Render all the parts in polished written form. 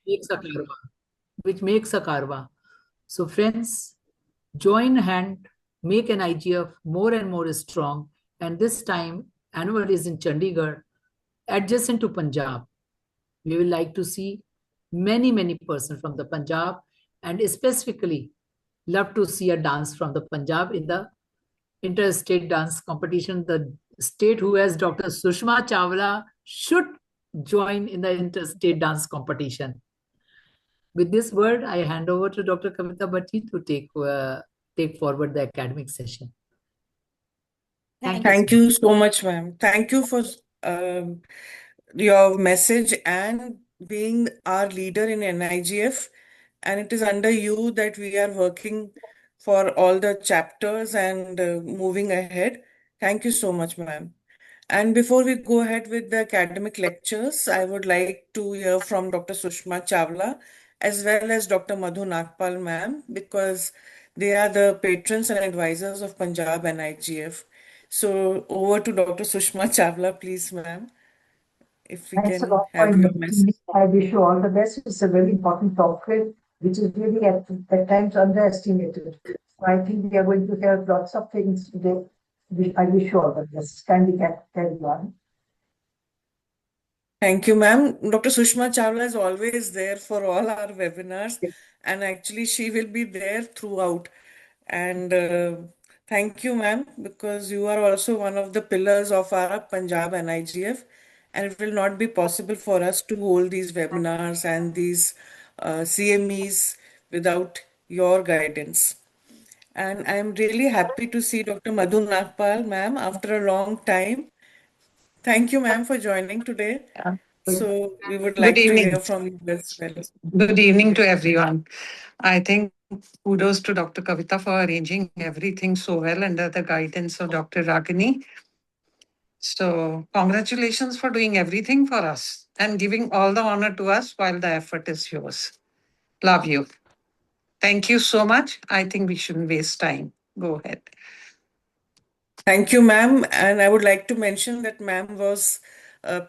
makes a karma, which makes a karma. So, friends, join hand, make an IGF more and more strong. And this time, annual is in Chandigarh, adjacent to Punjab. We will like to see many persons from the Punjab, and specifically love to see a dance from the Punjab in the interstate dance competition. The state who has Dr. Sushma Chawla should join in the interstate dance competition. With this word, I hand over to Dr. Kavita Bhatti to take forward the academic session. Thank you. Thank you so much, ma'am. Thank you for um, your message and being our leader in NIGF. And it is under you that we are working for all the chapters and moving ahead. Thank you so much, ma'am. And before we go ahead with the academic lectures, I would like to hear from Dr. Sushma Chawla as well as Dr. Madhu Nagpal, ma'am, because they are the patrons and advisors of Punjab NIGF. So over to Dr. Sushma Chawla, please, ma'am, if we Thanks a can lot for have your inviting me. message. I wish you all the best. It's a very important topic, which is really at times underestimated. So I think we are going to hear lots of things today. I wish you all the best. Kindly carry on. Thank you, ma'am. Dr. Sushma Chawla is always there for all our webinars, and actually, she will be there throughout. And thank you, ma'am, because you are also one of the pillars of our Punjab NIGF, and it will not be possible for us to hold these webinars and these CMEs without your guidance. And I am really happy to see Dr. Madhu Nagpal, ma'am, after a long time. Thank you, ma'am, for joining today. Yeah. So we would Good like to evening. hear from you as well. Good evening to everyone. I think kudos to Dr. Kavita for arranging everything so well under the guidance of Dr. Ragini. So congratulations for doing everything for us and giving all the honor to us while the effort is yours. Love you. Thank you so much. I think we shouldn't waste time. Go ahead. Thank you, ma'am. And I would like to mention that ma'am was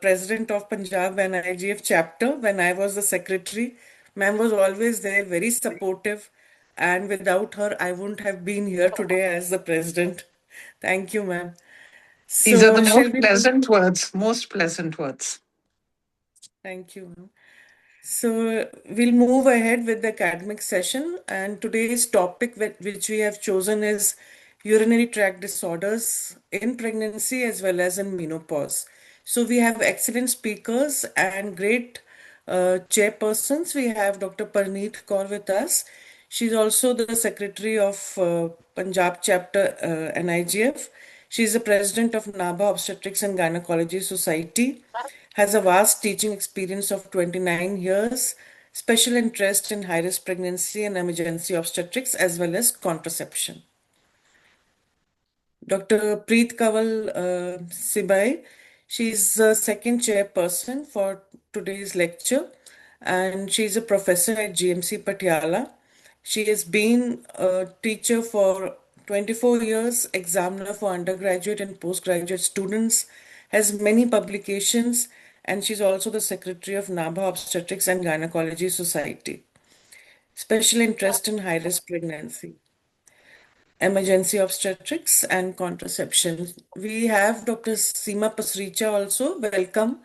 president of Punjab NIGF chapter when I was the secretary. Ma'am was always there, very supportive. And without her, I wouldn't have been here today as the president. Thank you, ma'am. These are the So shall most we? pleasant words, most pleasant words. Thank you, ma'am. So we'll move ahead with the academic session, and today's topic which we have chosen is urinary tract disorders in pregnancy as well as in menopause. So we have excellent speakers and great chairpersons. We have Dr. Parneet Kaur with us. She's also the secretary of Punjab chapter NIGF. She's the president of NABA Obstetrics and Gynecology Society, has a vast teaching experience of 29 years, special interest in high-risk pregnancy and emergency obstetrics as well as contraception. Dr. Preet Kanwal Sibai, she's the second chairperson for today's lecture, and she's a professor at GMC Patiala. She has been a teacher for 24 years, examiner for undergraduate and postgraduate students, has many publications, and she's also the secretary of NABA Obstetrics and Gynecology Society. Special interest in high-risk pregnancy, emergency obstetrics and contraception. We have Dr. Seema Pasricha also. Welcome.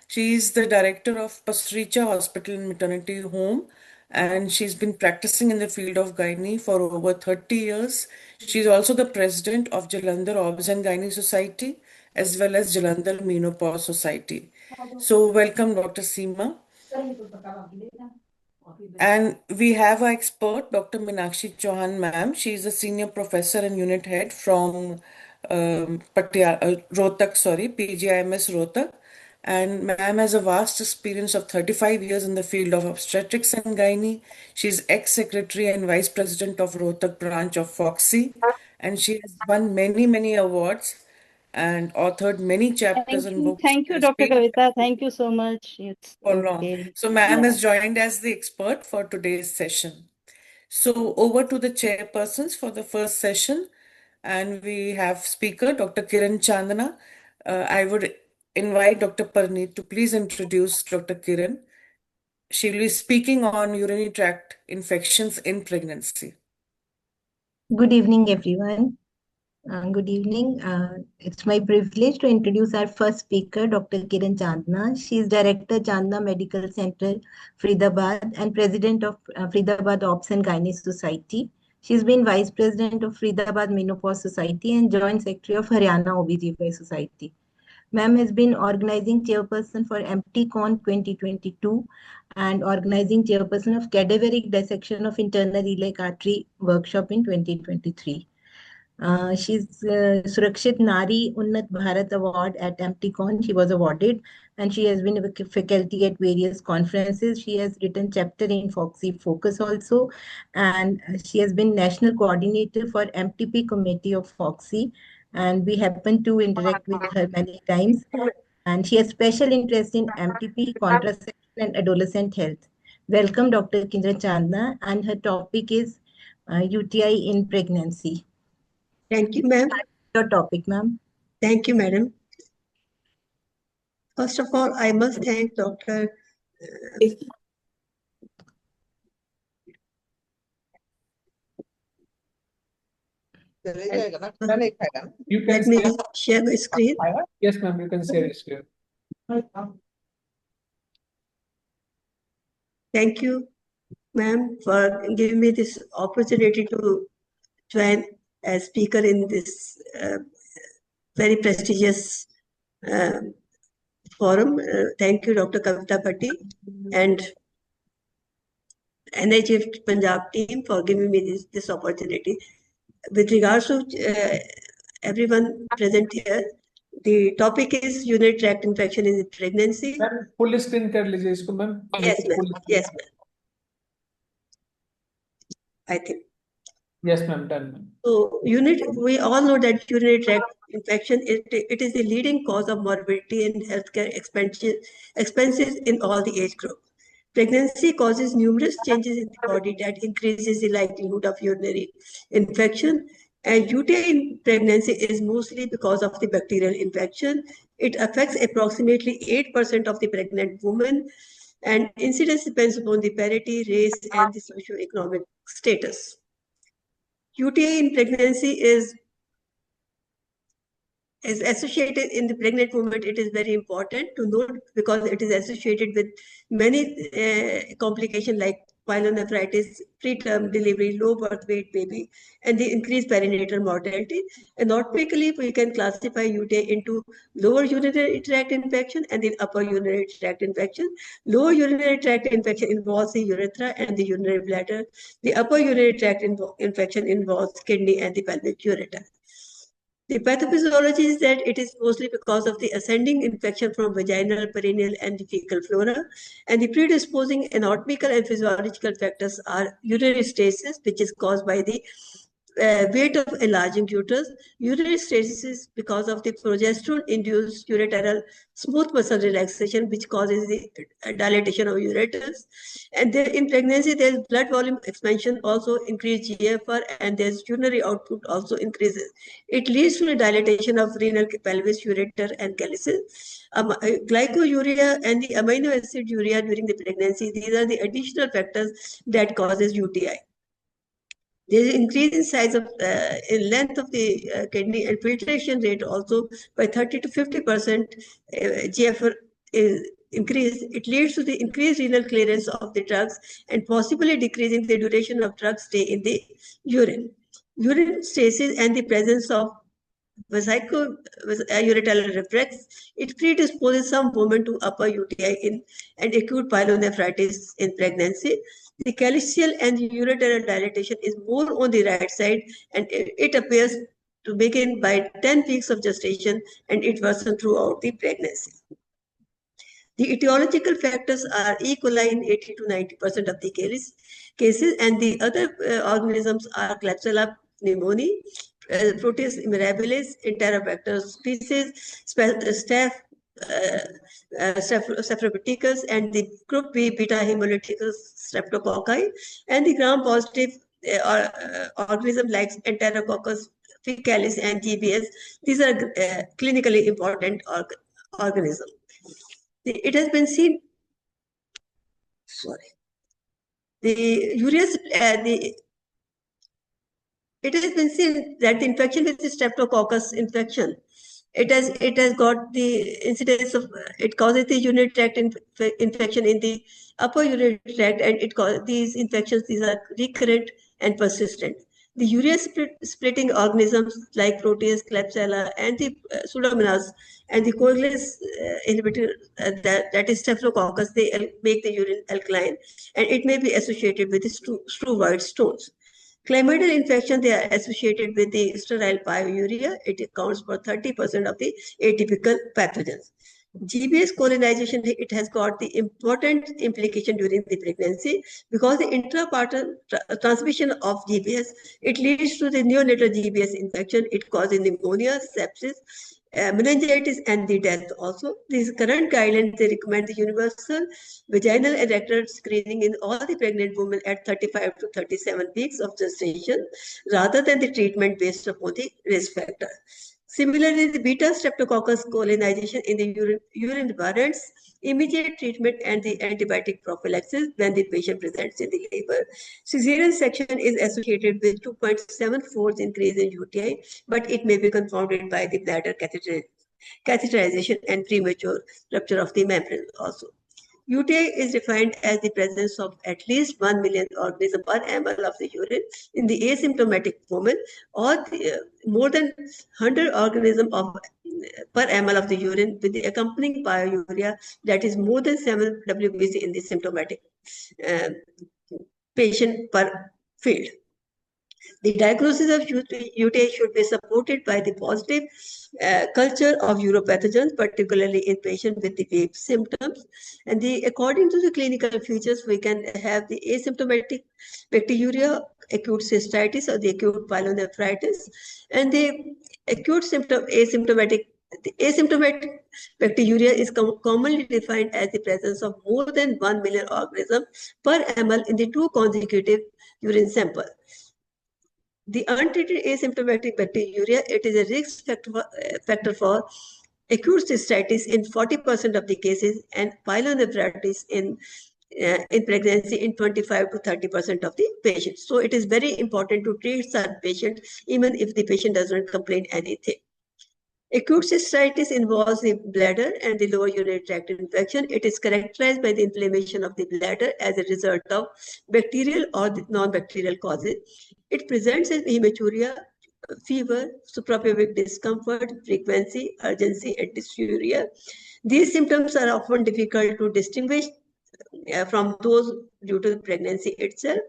She is the director of Pasricha Hospital and Maternity Home, and she's been practicing in the field of gynae for over 30 years. She's also the president of Jalandhar Obs and Gynae Society as well as Jalandhar Menopause Society. So welcome, Dr. Seema. And we have our expert, Dr. Meenakshi Chauhan, ma'am. She is a senior professor and unit head from Rohtak, PGIMS Rohtak. And ma'am has a vast experience of 35 years in the field of obstetrics and gynae. She's ex-secretary and vice president of Rohtak branch of FOXY. And she has won many awards and authored many chapters and books. Thank you, Has Dr. been Kavita. Thank you so much. It's for long. okay. So, ma'am Yeah. has joined as the expert for today's session. So, over to the chairpersons for the first session, and we have speaker Dr. Kiran Chandana. I would invite Dr. Parneet to please introduce Dr. Kiran. She will be speaking on urinary tract infections in pregnancy. Good evening, everyone. Good evening. It's my privilege to introduce our first speaker, Dr. Kiran Chandna. She is Director, Chandna Medical Center, Faridabad, and President of Faridabad Obs and Gynae Society. She's been Vice President of Faridabad Menopause Society and Joint Secretary of Haryana OBGYN Society. Ma'am has been organizing chairperson for MTCon 2022 and organizing chairperson of cadaveric dissection of internal iliac artery workshop in 2023. She's Surakshit Nari Unnat Bharat Award at MTCon. She was awarded, and she has been a faculty at various conferences. She has written chapter in Foxy Focus also, and she has been national coordinator for MTP committee of Foxy. And we happen to interact with her many times. And she has special interest in MTP, contraception, and adolescent health. Welcome, Dr. Kiran Chandna, and her topic is UTI in pregnancy. Thank you, ma'am. Your topic, ma'am. Thank you, madam. First of all, I must thank Dr. You can Let me share the screen. Yes, ma'am, you can share your screen. Thank you, ma'am, for giving me this opportunity to join as speaker in this very prestigious forum. Thank you, Dr. Kavita Bhatti and NIGF Punjab team for giving me this opportunity. With regards to everyone present here, the topic is urinary tract infection in pregnancy. Ma'am, full screen कर लीजिए इसको, ma'am. Yes, ma'am. Yes, ma'am. I think. Yes, ma'am. Done, ma'am. So, we all know that urinary tract infection, it is the leading cause of morbidity and healthcare expenses in all the age group. Pregnancy causes numerous changes in the body that increases the likelihood of urinary infection. And UTI in pregnancy is mostly because of the bacterial infection. It affects approximately 8% of the pregnant women, and incidence depends upon the parity, race, and the socioeconomic status. UTI in pregnancy is associated in the pregnant woman. It is very important to note because it is associated with many complications like pyelonephritis, preterm delivery, low birth weight baby, and the increased perinatal mortality. Anatomically, we can classify UTI into lower urinary tract infection and the upper urinary tract infection. Lower urinary tract infection involves the urethra and the urinary bladder. The upper urinary tract infection involves kidney and the pelvic ureter. The pathophysiology is that it is mostly because of the ascending infection from vaginal, perineal, and the fecal flora. And the predisposing anatomical and physiological factors are urinary stasis, which is caused by the weight of enlarging uterus. Urinary stasis is because of the progesterone-induced ureteral smooth muscle relaxation, which causes the dilatation of uterus. And in pregnancy, there is blood volume expansion, also increased GFR, and there's urinary output also increases. It leads to a dilatation of renal pelvis, ureter, and calyces. Glycouria and the amino acid urea during the pregnancy, these are the additional factors that causes UTI. There is increase in size of in length of the kidney, and filtration rate also by 30 to 50%. GFR is increase. It leads to the increased renal clearance of the drugs and possibly decreasing the duration of drug stay in the urine. Urine stasis and the presence of vesico-ureteral reflex, it predisposes some women to upper UTI and acute pyelonephritis in pregnancy. The calyceal and the ureteral dilatation is more on the right side, and it appears to begin by 10 weeks of gestation, and it worsens throughout the pregnancy. The etiological factors are E. coli in 80 to 90% of the cases, and the other organisms are Klebsiella pneumoniae, Proteus mirabilis, Enterobacter species, Staph Staphylococcus, and the group B beta hemolyticus streptococci, and the gram-positive organism like Enterococcus faecalis and GBS. These are clinically important organisms. It has been seen. sorry. The urea, it has been seen that the infection with the Streptococcus infection, it has got the incidence of, it causes the urinary tract infection in the upper urinary tract, and it causes these infections. These are recurrent and persistent. The urea splitting organisms like Proteus, Klebsiella, and the Pseudomonas and the coagulase inhibitor, that is Staphylococcus, they make the urine alkaline, and it may be associated with the Stru-White stones. Chlamydial infection, they are associated with the sterile pyuria. It accounts for 30% of the atypical pathogens. GBS colonization, it has got the important implication during the pregnancy, because the intrapartum transmission of GBS, it leads to the neonatal GBS infection. It causes pneumonia, sepsis, meningitis, and the death also. These current guidelines, they recommend the universal vaginal and rectal screening in all the pregnant women at 35 to 37 weeks of gestation, rather than the treatment based upon the risk factor. Similarly, the beta streptococcus colonization in the urine warrants immediate treatment and the antibiotic prophylaxis when the patient presents in the labor. Cesarean section is associated with 2.7-fold increase in UTI, but it may be confounded by the bladder catheterization and premature rupture of the membrane also. UTI is defined as the presence of at least 1 million organisms per ml of the urine in the asymptomatic woman, or more than 100 organisms per ml of the urine with the accompanying pyuria, that is more than 7 WBC in the symptomatic patient per field. The diagnosis of UTI should be supported by the positive culture of uropathogens, particularly in patients with the vague symptoms. And according to the clinical features, we can have the asymptomatic bacteriuria, acute cystitis, or the acute pyelonephritis, and the acute asymptomatic bacteriuria is commonly defined as the presence of more than 1 million organisms per ml in the 2 consecutive urine samples. The untreated asymptomatic bacteriuria, it is a risk factor for acute cystitis in 40% of the cases, and pyelonephritis in pregnancy in 25 to 30% of the patients. So it is very important to treat such patients even if the patient doesn't complain anything. Acute cystitis involves the bladder and the lower urinary tract infection. It is characterized by the inflammation of the bladder as a result of bacterial or non-bacterial causes. It presents as hematuria, fever, suprapubic discomfort, frequency, urgency, and dysuria. These symptoms are often difficult to distinguish from those due to the pregnancy itself.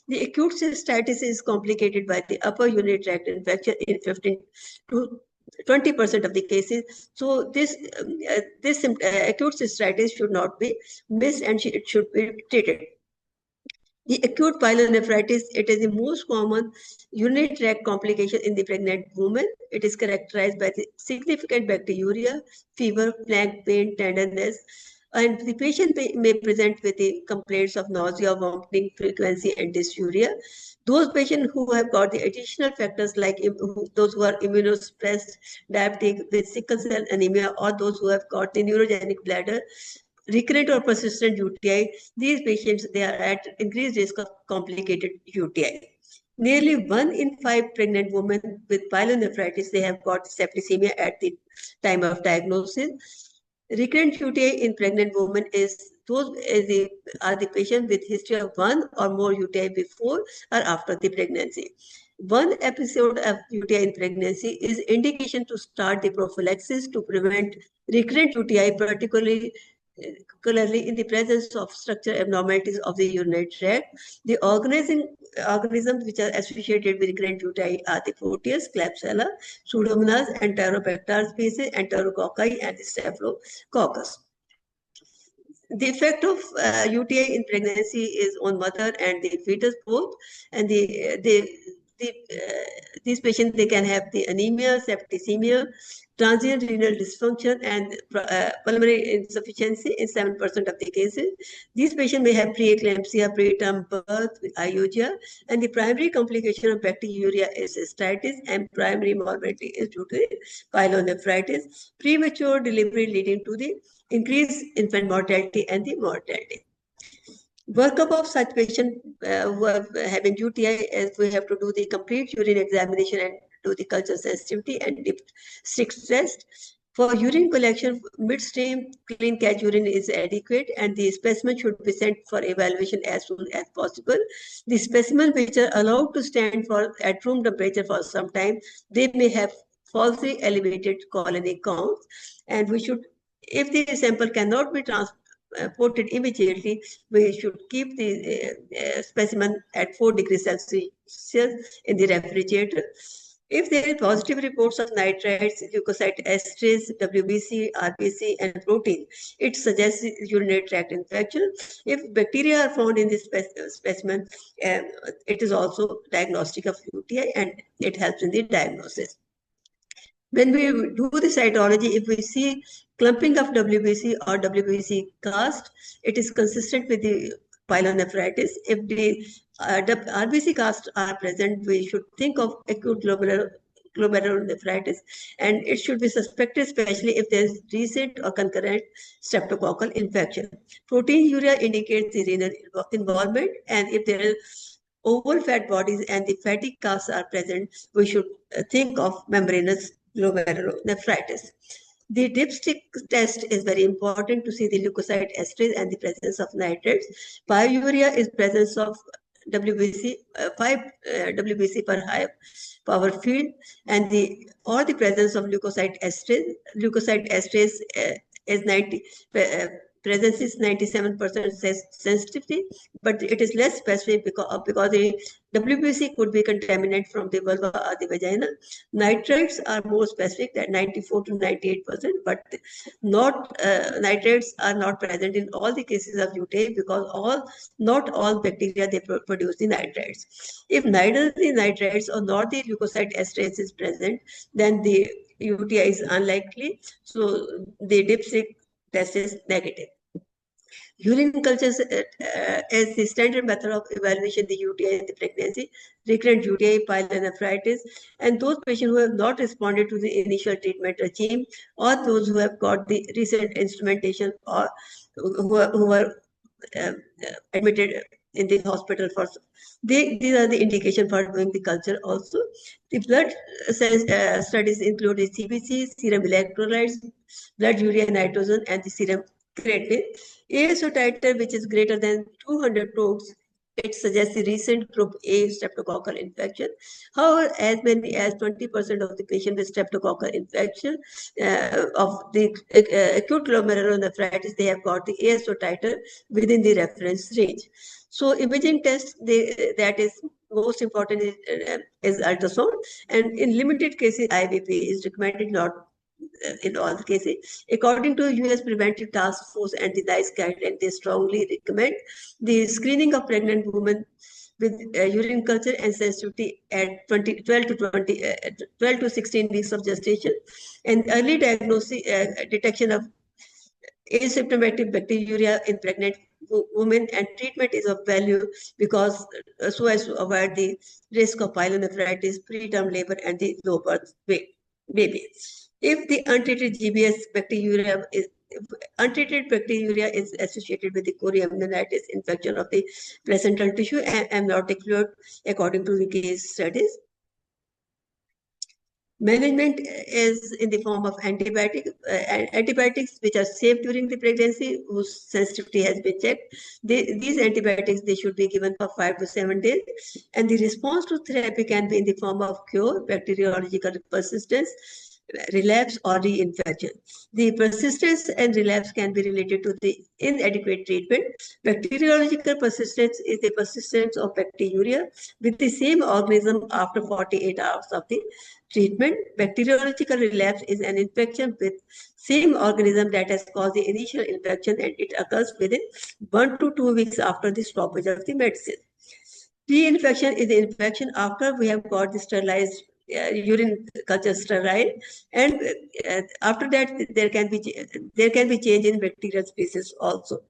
The acute cystitis is complicated by the upper urinary tract infection in 15 to 20% of the cases. So this acute cystitis should not be missed, and it should be treated. The acute pyelonephritis, it is the most common urinary tract complication in the pregnant woman. It is characterized by the significant bacteriuria, fever, flank pain, tenderness, and the patient may present with the complaints of nausea, vomiting, frequency, and dysuria. Those patients who have got the additional factors like those who are immunosuppressed, diabetic, with sickle cell anemia, or those who have got the neurogenic bladder, recurrent or persistent UTI, these patients, they are at increased risk of complicated UTI. Nearly 1 in 5 pregnant women with pyelonephritis, they have got septicemia at the time of diagnosis. Recurrent UTI in pregnant women are the patients with history of 1 or more UTI before or after the pregnancy. 1 episode of UTI in pregnancy is indication to start the prophylaxis to prevent recurrent UTI, particularly in the presence of structural abnormalities of the urinary tract. The organisms which are associated with recurrent UTI are the Proteus, Klebsiella, Pseudomonas, Enterobacter species, Enterococci, and the Staphylococcus. The effect of UTI in pregnancy is on mother and the fetus both, and these patients, they can have the anemia, septicemia, transient renal dysfunction, and pulmonary insufficiency in 7% of the cases. These patients may have preeclampsia, preterm birth, iugia, and the primary complication of bacteriuria is cystitis, and primary morbidity is due to pyelonephritis. Premature delivery leading to the increased infant mortality and the mortality. Workup of such patient who are having UTI, as we have to do the complete urine examination and do the culture sensitivity and dipstick test. For urine collection, midstream clean catch urine is adequate, and the specimen should be sent for evaluation as soon as possible. The specimen which are allowed to stand at room temperature for some time, they may have falsely elevated colony counts, and we should, if the sample cannot be transported immediately, we should keep the specimen at 4 degrees Celsius in the refrigerator. If there are positive reports of nitrites, leukocyte esterase, WBC, RBC, and protein, it suggests urinary tract infection. If bacteria are found in this specimen, it is also diagnostic of UTI, and it helps in the diagnosis. When we do the cytology, if we see clumping of WBC or WBC cast, it is consistent with the pyelonephritis. If the RBC casts are present, we should think of acute glomerulonephritis, and it should be suspected, especially if there is recent or concurrent streptococcal infection. Proteinuria indicates the renal involvement, and if there is oval fat bodies and the fatty casts are present, we should think of membranous glomerulonephritis. The dipstick test is very important to see the leukocyte esterase and the presence of nitrates. Pyuria is presence of WBC, 5 WBC per high power field, and the presence of leukocyte esterase. Leukocyte esterase is 90. Presence is 97% sensitivity, but it is less specific because the WBC could be contaminated from the vulva or the vagina. Nitrates are more specific, at 94 to 98%, but nitrates are not present in all the cases of UTI because not all bacteria they produce the nitrates. If neither the nitrates or nor the leukocyte esterase is present, then the UTI is unlikely. So the dipstick test is negative. Urine cultures is the standard method of evaluation the UTI in the pregnancy, recurrent UTI, pyelonephritis, and those patients who have not responded to the initial treatment regime, or those who have got the recent instrumentation, or who are admitted in the hospital for. These are the indication for doing the culture also. The blood studies include the CBC, serum electrolytes, blood urea nitrogen, and the serum creatinine. ASO titer, which is greater than 200 probes, it suggests the recent group A streptococcal infection. However, as many as 20% of the patients with streptococcal infection of the acute glomerulonephritis, they have got the ASO titer within the reference range. So imaging test, that is most important is ultrasound, and in limited cases, IVP is recommended, not in all the cases. According to US Preventive Task Force and the NICE guideline, they strongly recommend the screening of pregnant women with urine culture and sensitivity at 12 to 16 weeks of gestation, and early diagnosis, detection of asymptomatic bacteriuria in pregnant women, and treatment is of value because so as to avoid the risk of pyelonephritis, preterm labor, and the low birth weight baby. If the untreated GBS bacteriuria is associated with the chorioamnionitis infection of the placental tissue and amniotic fluid, according to the case studies. Management is in the form of antibiotics which are safe during the pregnancy, whose sensitivity has been checked. These antibiotics, they should be given for 5 to 7 days, and the response to therapy can be in the form of cure, bacteriological persistence, relapse, or reinfection. The persistence and relapse can be related to the inadequate treatment. Bacteriological persistence is the persistence of bacteriuria with the same organism after 48 hours of the treatment. Bacteriological relapse is an infection with same organism that has caused the initial infection, and it occurs within 1 to 2 weeks after the stoppage of the medicine. Reinfection is the infection after we have got the sterilized urine culture sterile, and after that there can be change in bacterial species also.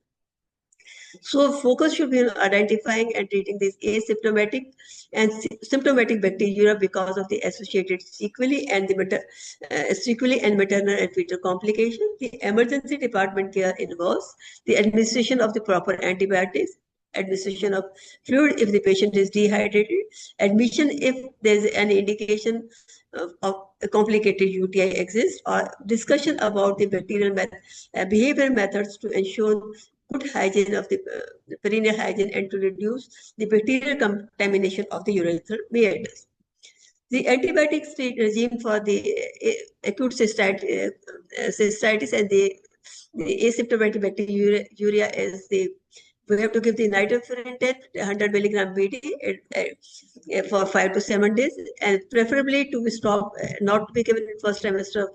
So focus should be on identifying and treating these asymptomatic and symptomatic bacteria because of the associated sequelae and maternal and fetal complications. The emergency department care involves the administration of the proper antibiotics, administration of fluid if the patient is dehydrated, admission if there is any indication of a complicated UTI exists, or discussion about the bacterial behavior methods to ensure good hygiene of the perineal hygiene and to reduce the bacterial contamination of the urethral meatus. The antibiotic regime for the acute cystitis and the asymptomatic bacteriuria is we have to give the nitrofuran 100 milligram BD for 5 to 7 days, and preferably to be stopped, not to be given in first trimester of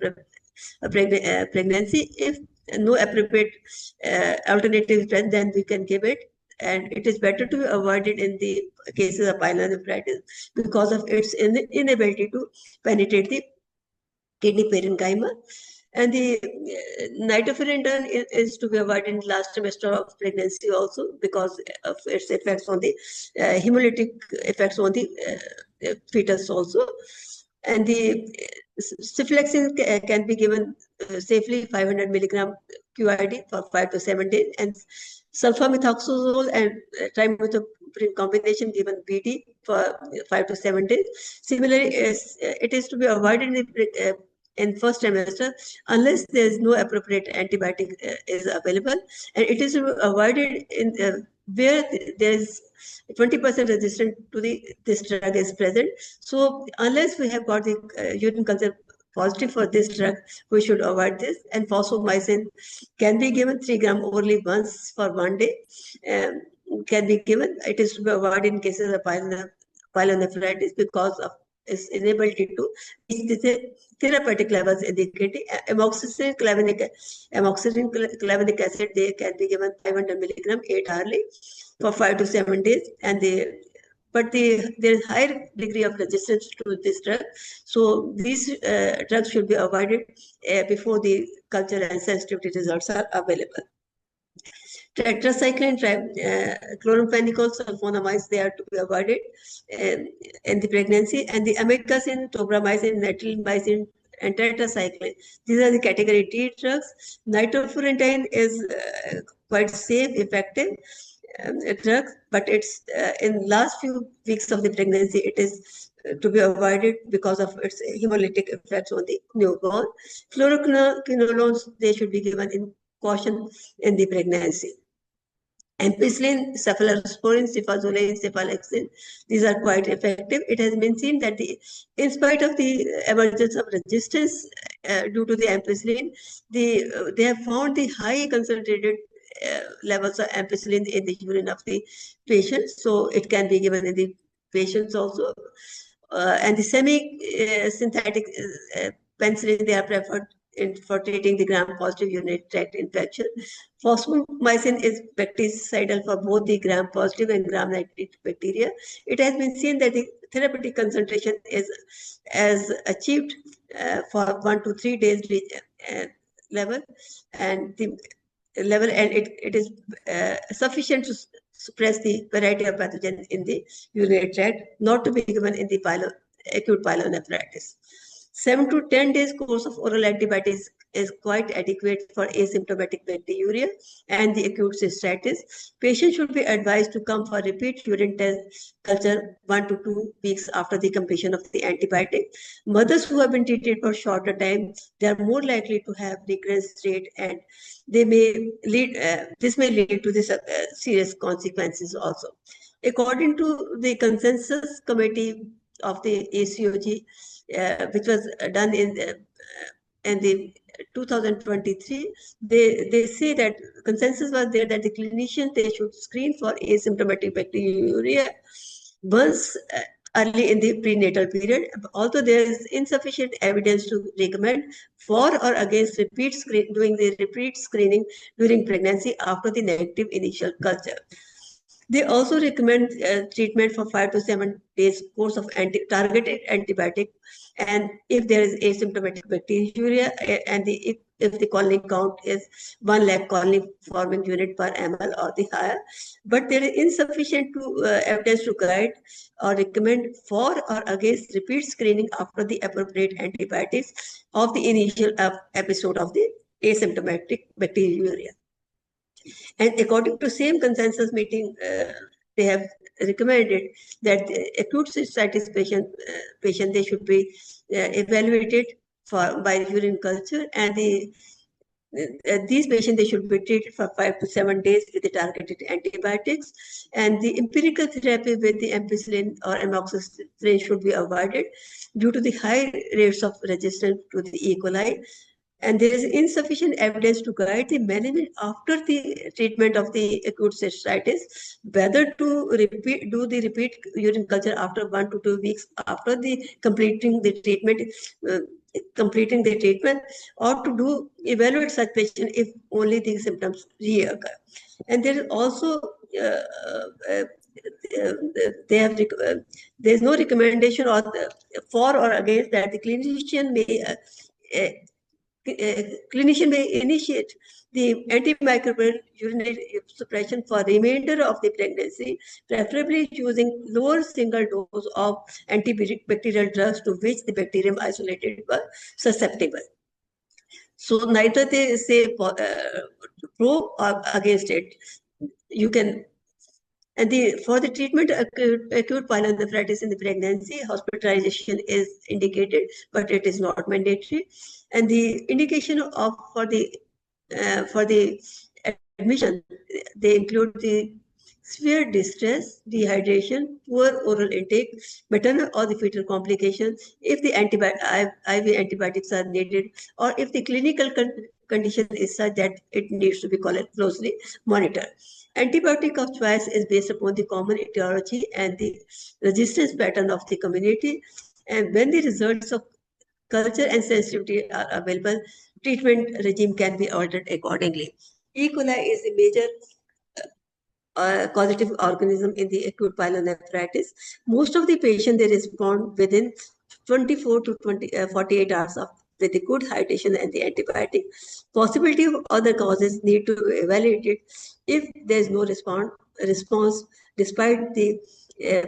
pregnancy. If no appropriate alternative, then we can give it. And it is better to be avoided in the cases of pyelonephritis because of its inability to penetrate the kidney parenchyma. And the nitrofuran is to be avoided in the last trimester of pregnancy also because of its effects on the hemolytic effects on the fetus also. And the cephalexin can be given safely 500 milligram QID for 5 to 7 days, and sulfamethoxazole and trimethoprim combination given BD for 5 to 7 days. Similarly, it is to be avoided in first trimester unless there is no appropriate antibiotic is available, and it is avoided in where there is 20% resistant to this drug is present. So unless we have got the urine culture positive for this drug, we should avoid this. And fosfomycin can be given 3 gram orally once for 1 day. Can be given. It is to be avoided in cases of pyelonephritis because of its inability to reach the therapeutic levels in the kidney. Amoxicillin clavinic acid, they can be given 500 milligram 8 hourly for 5 to 7 days, and there is higher degree of resistance to this drug. So these drugs should be avoided before the culture and sensitivity results are available. Tetracycline, chloramphenicol, sulfonamides, they are to be avoided in the pregnancy. And the amikacin, tobramycin, natrilamycin, and tetracycline, these are the category D drugs. Nitrofurantoin is quite safe, effective drug, but it's in last few weeks of the pregnancy, it is to be avoided because of its hemolytic effects on the newborn. Fluoroquinolones, they should be given in caution in the pregnancy. Ampicillin, cephalosporin, cefazolin, cephalexin, these are quite effective. It has been seen that in spite of the emergence of resistance due to the ampicillin, they have found the high concentrated levels of ampicillin in the urine of the patients. So it can be given in the patients also. And the semi-synthetic penicillin, they are preferred for treating the gram-positive urinary tract infection. Fosfomycin is bactericidal for both the gram-positive and gram-negative bacteria. It has been seen that the therapeutic concentration is achieved for 1 to 3 days level, and it is sufficient to suppress the variety of pathogens in the urinary tract, not to be given in the acute pyelonephritis. 7 to 10 days course of oral antibiotics is quite adequate for asymptomatic bacteriuria and the acute cystitis. Patients should be advised to come for repeat urine test culture 1 to 2 weeks after the completion of the antibiotic. Mothers who have been treated for shorter time, they are more likely to have recurrence rate, and they may lead. This may lead to this serious consequences also. According to the consensus committee of the ACOG, which was done in the 2023, they say that consensus was there that the clinicians, they should screen for asymptomatic bacteriuria once early in the prenatal period, although there is insufficient evidence to recommend for or against doing the repeat screening during pregnancy after the negative initial culture. They also recommend treatment for 5 to 7 days course of targeted antibiotic, and if there is asymptomatic bacteriuria and if the colony count is 1 lakh colony forming unit per ml or the higher, but there is insufficient evidence to guide or recommend for or against repeat screening after the appropriate antibiotics of the initial episode of the asymptomatic bacteriuria. And according to same consensus meeting, they have recommended that the acute cystitis patient they should be evaluated by urine culture, and these patients they should be treated for 5 to 7 days with the targeted antibiotics, and the empirical therapy with the ampicillin or amoxicillin should be avoided due to the high rates of resistance to the E. coli. And there is insufficient evidence to guide the management after the treatment of the acute cystitis, whether to do the repeat urine culture after 1 to 2 weeks after the completing the treatment, or to evaluate such patient if only the symptoms reoccur. And there is also there is no recommendation for or against that the clinician may initiate the antimicrobial urinary suppression for the remainder of the pregnancy, preferably using lower single dose of antibacterial drugs to which the bacterium isolated were susceptible. So neither they say pro or against it. You can. And for the treatment of acute pyelonephritis in the pregnancy, hospitalization is indicated, but it is not mandatory. And the indication for the admission, they include the severe distress, dehydration, poor oral intake, maternal or the fetal complications, if the IV antibiotics are needed, or if the clinical condition is such that it needs to be closely monitored. Antibiotic of choice is based upon the common etiology and the resistance pattern of the community. And when the results of culture and sensitivity are available, treatment regime can be altered accordingly. E. coli is the major causative organism in the acute pyelonephritis. Most of the patients, they respond within 24 to 48 hours with the good hydration and the antibiotic. Possibility of other causes need to be evaluated if there is no response despite the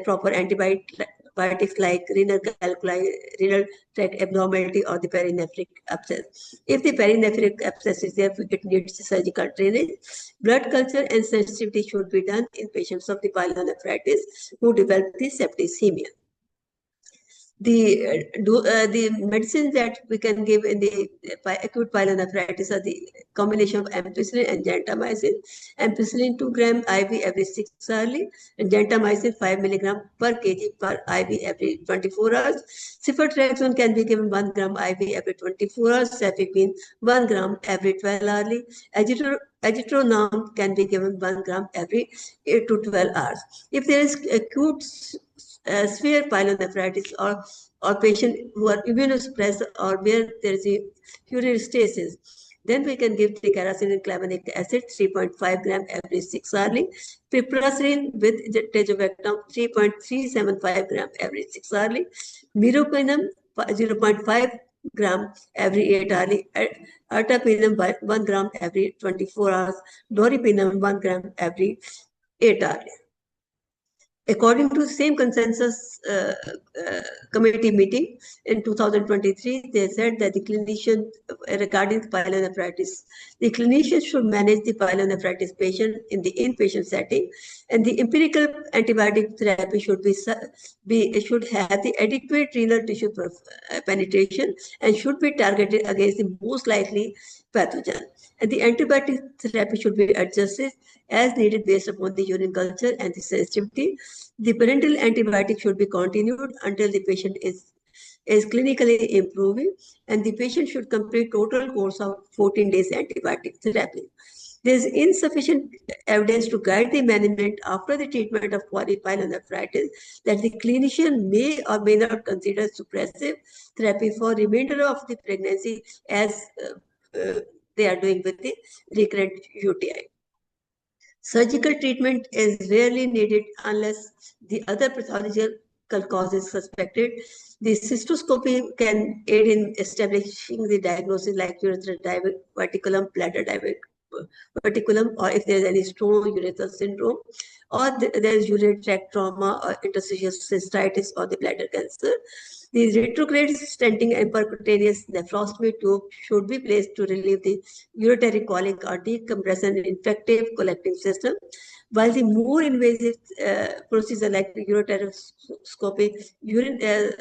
proper antibiotics like renal calculi, renal tract abnormality, or the perinephric abscess. If the perinephric abscess is there, it needs surgical drainage. Blood culture and sensitivity should be done in patients of the pyelonephritis who develop the septicemia. The medicines that we can give in the acute pyelonephritis are the combination of ampicillin and gentamicin. Ampicillin 2 gram IV every 6 hourly, and gentamicin 5 milligram per kg per IV every 24 hours. Cifotraxone can be given 1 gram IV every 24 hours. Cefepime 1 gram every 12 hourly. Azithromycin can be given 1 gram every 8 to 12 hours. If there is acute severe pyelonephritis or patient who are immunosuppressed or where there is a urinary stasis, then we can give the carrageenan clavulanic acid 3.5 gram every 6 hourly, piperacillin with tazobactam 3.375 gram every 6 hourly, meropenem 0.5 gram every 8 hourly, ertapenem 1 gram every 24 hours, doripenem 1 gram every 8 hourly. According to the same consensus committee meeting in 2023, they said that the clinician, regarding the pyelonephritis, the clinician should manage the pyelonephritis patient in the inpatient setting, and the empirical antibiotic therapy should have the adequate renal tissue penetration and should be targeted against the most likely pathogen. And the antibiotic therapy should be adjusted as needed based upon the urine culture and the sensitivity. The parenteral antibiotic should be continued until the patient is clinically improving, and the patient should complete total course of 14 days antibiotic therapy. There is insufficient evidence to guide the management after the treatment of pyelonephritis that the clinician may or may not consider suppressive therapy for remainder of the pregnancy as they are doing with the recurrent UTI. Surgical treatment is rarely needed unless the other pathological cause is suspected. The cystoscopy can aid in establishing the diagnosis like urethral diverticulum, bladder verticulum, or if there's any stone urethral syndrome, or there's urinary tract trauma or interstitial cystitis or the bladder cancer. The retrograde stenting and percutaneous nephrostomy tube should be placed to relieve the uretary colic or decompression infective collecting system, while the more invasive procedure like ureteroscopy,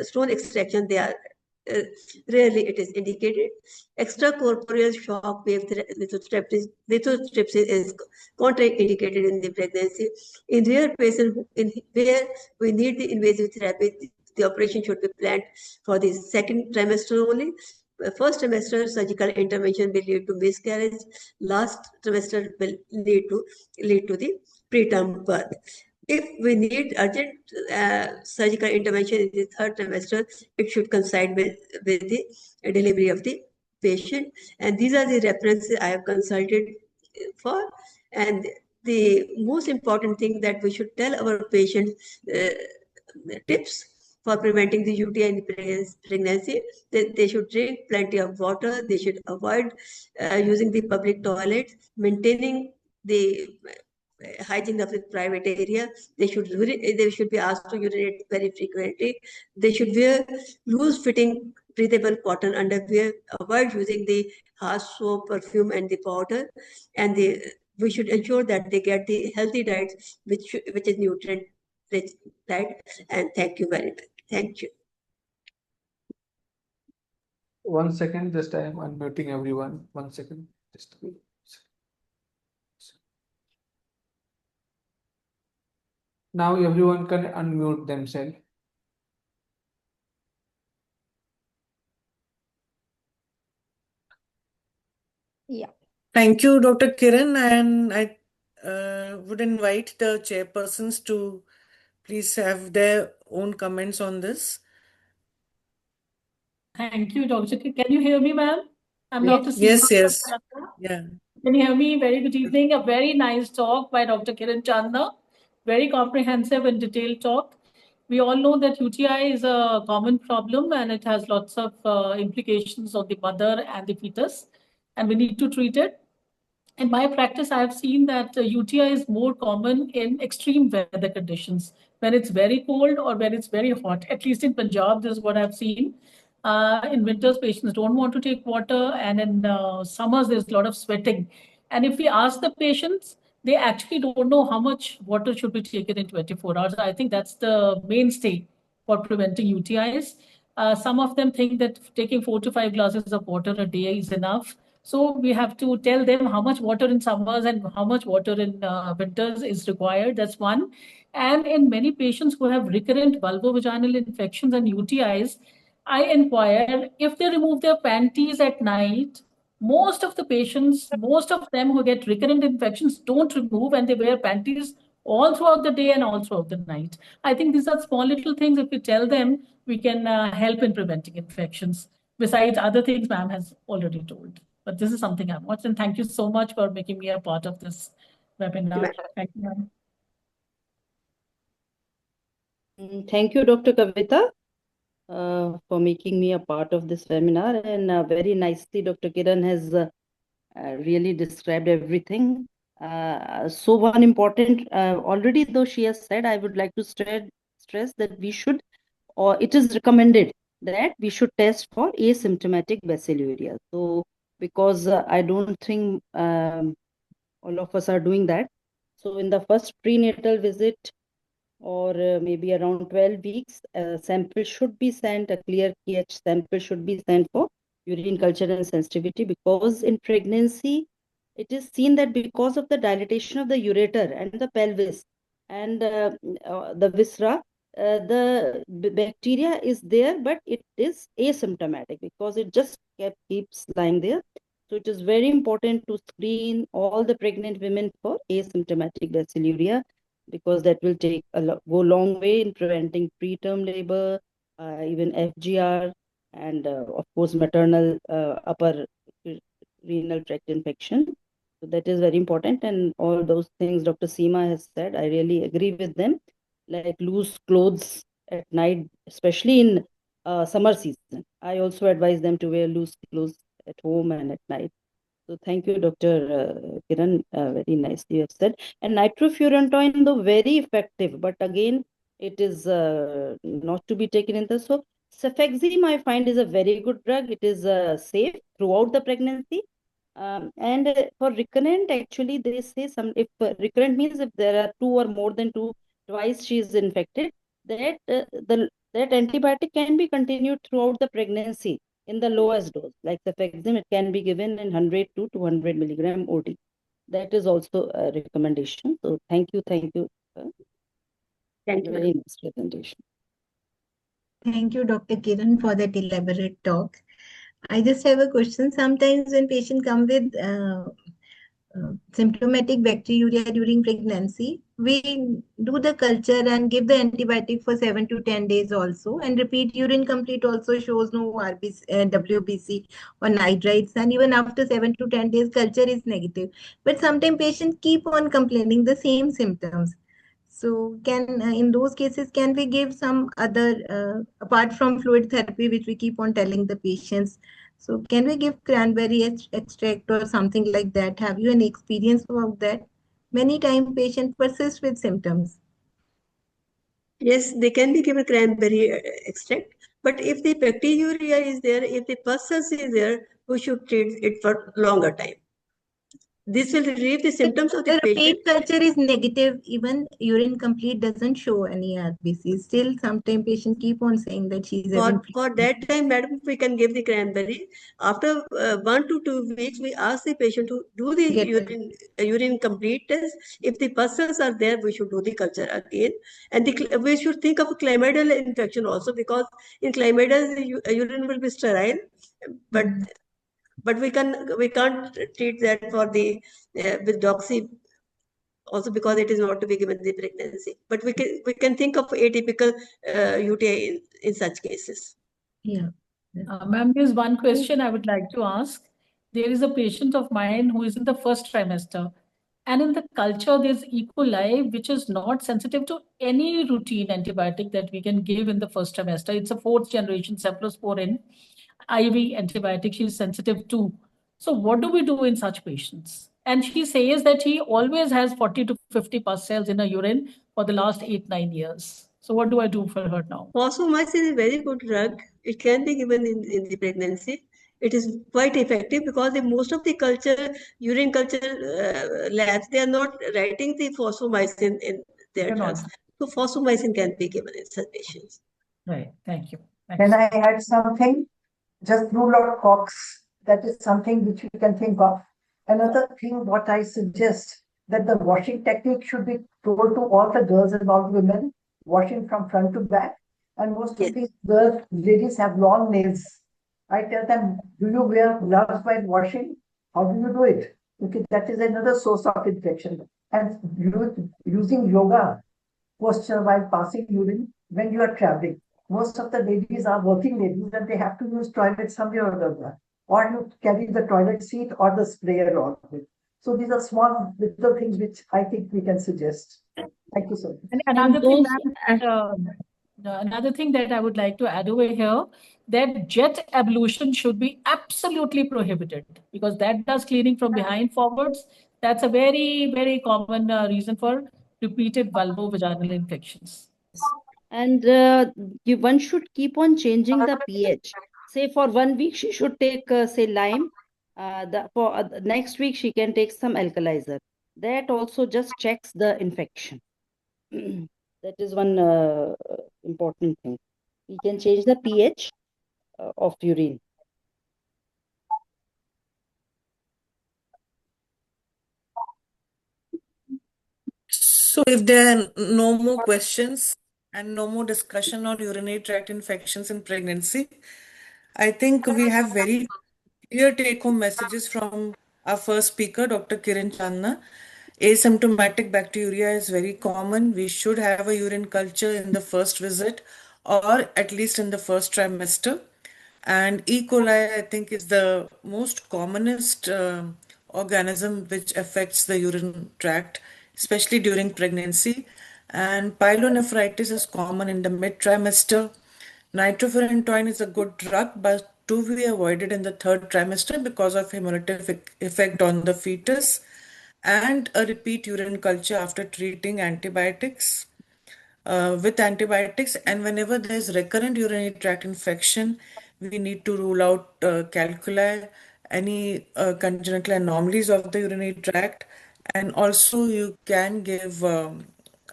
stone extraction, they are rarely it is indicated. Extracorporeal shock wave lithotripsy is contraindicated in the pregnancy. In rare patients where we need the invasive therapy, the operation should be planned for the second trimester only. First trimester surgical intervention will lead to miscarriage. Last trimester will lead to the preterm birth. If we need urgent surgical intervention in the third trimester, it should coincide with the delivery of the patient. And these are the references I have consulted for. And the most important thing that we should tell our patients tips for preventing the UTI in pregnancy. They should drink plenty of water. They should avoid using the public toilet, maintaining the hygiene of the private area. They should be asked to urinate very frequently. They should wear loose-fitting breathable cotton underwear. Avoid using the harsh soap, perfume, and the powder. And we should ensure that they get the healthy diet, which is nutrient-rich diet. And thank you very much. Thank you. 1 second, just I am unmuting everyone. 1 second. Just a minute. Now everyone can unmute themselves. Yeah. Thank you, Dr. Kiran, and I would invite the chairpersons to please have their own comments on this. Thank you, Dr. Can you hear me, ma'am? I'm Yes. Dr. Yes, Seema yes. Patwardhan. Yeah. Can you hear me? Very good evening. A very nice talk by Dr. Kiran Chandna. Very comprehensive and detailed talk. We all know that UTI is a common problem and it has lots of implications on the mother and the fetus, and we need to treat it. In my practice, I have seen that UTI is more common in extreme weather conditions, when it's very cold or when it's very hot. At least in Punjab, this is what I've seen. In winters, patients don't want to take water, and in summers, there's a lot of sweating. And if we ask the patients, they actually don't know how much water should be taken in 24 hours. I think that's the mainstay for preventing UTIs. Some of them think that taking 4 to 5 glasses of water a day is enough. So we have to tell them how much water in summers and how much water in winters is required. That's one. And in many patients who have recurrent vulvovaginal infections and UTIs, I inquire if they remove their panties at night. Most of the patients, most of them who get recurrent infections don't remove, and they wear panties all throughout the day and all throughout the night. I think these are small little things. If we tell them, we can help in preventing infections, besides other things ma'am has already told. But this is something I've watched, and thank you so much for making me a part of this webinar. Thank you, ma'am. Thank you, Dr. Kavita, for making me a part of this webinar. And very nicely, Dr. Kiran has really described everything. So one important, already though she has said, I would like to stress that we should, or it is recommended that we should test for asymptomatic bacilluria. So because I don't think all of us are doing that. So in the first prenatal visit, or maybe around 12 weeks, a sample should be sent, a clear pH sample should be sent for urine culture and sensitivity, because in pregnancy, it is seen that because of the dilatation of the ureter and the pelvis and the viscera, the bacteria is there, but it is asymptomatic because it just keeps lying there. So it is very important to screen all the pregnant women for asymptomatic bacilluria, because that will go a long way in preventing preterm labor, even FGR, and of course maternal upper renal tract infection. So that is very important, and all those things Dr. Seema has said, I really agree with them. Like loose clothes at night, especially in summer season. I also advise them to wear loose clothes at home and at night. So thank you, Dr. Kiran. Very nicely you have said. And nitrofurantoin, though very effective, but again, it is not to be taken in the. So cefixime, I find, is a very good drug. It is safe throughout the pregnancy. And for recurrent, actually, they say some, if recurrent means if there are two or more than two, twice she is infected, that that antibiotic can be continued throughout the pregnancy in the lowest dose. Like cefixime, it can be given in 100 to 200 milligram OD. That is also a recommendation. So thank you. Thank you. Very nice presentation. Thank you, Dr. Kiran, for that elaborate talk. I just have a question. Sometimes when patients come with symptomatic bacteriuria during pregnancy, we do the culture and give the antibiotic for 7 to 10 days also, and repeat urine complete also shows no RBC, WBC or nitrites, and even after 7 to 10 days culture is negative. But sometimes patients keep on complaining the same symptoms. So can in those cases, can we give some other, apart from fluid therapy, which we keep on telling the patients? So can we give cranberry extract or something like that? Have you any experience about that? Many times patient persist with symptoms. Yes, they can be given cranberry extract, but if the bacteriuria is there, if the pus is there, we should treat it for longer time. This will relieve the symptoms of the patient. Repeat culture is negative, even urine complete doesn't show any RBC. Still, sometimes patient keep on saying that she's having. For that time, madam, we can give the cranberry. After 1 to 2 weeks, we ask the patient to do the urine complete test. If the pus are there, we should do the culture again. And we should think of chlamydial infection also, because in chlamydia, the urine will be sterile. But we can't treat that for the with doxy also, because it is not to be given in the pregnancy. But we can think of atypical UTI in such cases. Yeah. Ma'am, there's one question I would like to ask. There is a patient of mine who is in the first trimester, and in the culture there's E. coli, which is not sensitive to any routine antibiotic that we can give in the first trimester. It's a 4th generation cephalosporin IV antibiotic she's sensitive to. So what do we do in such patients? And she says that she always has 40 to 50 pus cells in her urine for the last 8-9 years. So what do I do for her now? Fosfomycin is a very good drug. It can be given in the pregnancy. It is quite effective, because most of the urine culture labs, they are not writing the fosfomycin in their drugs. So fosfomycin can be given in such patients. Right. Thank you. Can I add something? Just rule out Cox. That is something which you can think of. Another thing, what I suggest, that the washing technique should be told to all the girls and all women, washing from front to back. And most of these girls, ladies have long nails. I tell them, do you wear gloves while washing? How do you do it? Okay, that is another source of infection. And using yoga posture while passing urine when you are traveling. Most of the ladies are working ladies and they have to use toilet somewhere or other. Or you carry the toilet seat or the sprayer on it. So these are small little things which I think we can suggest. Thank you so much. And another thing that I would like to add over here, that jet ablution should be absolutely prohibited, because that does cleaning from behind forwards. That's a very, very common reason for repeated vulvovaginal infections. And one should keep on changing the pH. Say for 1 week, she should take, say, lime. For next week, she can take some alkalizer. That also just checks the infection. That is one important thing. We can change the pH of urine. So if there are no more questions and no more discussion on urinary tract infections in pregnancy, I think we have very clear take-home messages from our first speaker, Dr. Kiran Chandna. Asymptomatic bacteriuria is very common. We should have a urine culture in the first visit, or at least in the first trimester. And E. coli, I think, is the most commonest organism which affects the urine tract, especially during pregnancy. And pyelonephritis is common in the mid trimester. Nitrofurantoin is a good drug, but to be avoided in the third trimester because of hemolytic effect on the fetus, and a repeat urine culture after treating antibiotics with antibiotics. And whenever there's recurrent urinary tract infection, we need to rule out calculi, any congenital anomalies of the urinary tract. And also you can give,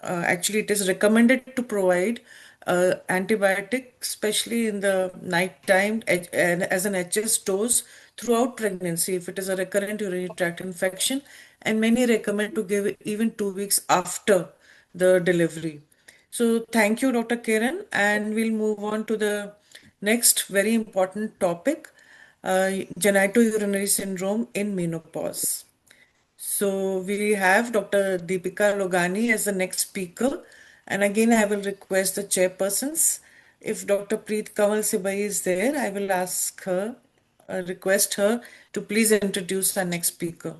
actually it is recommended to provide antibiotic, especially in the night time and as an HS dose throughout pregnancy if it is a recurrent urinary tract infection, and many recommend to give even 2 weeks after the delivery. So thank you, Dr. Kiran, and we'll move on to the next very important topic, genitourinary syndrome in menopause. So we have Dr. Deepika Logani as the next speaker. And again, I will request the chairpersons. If Dr. Preet Kamal Sibai is there, I will ask her, request her to please introduce our next speaker.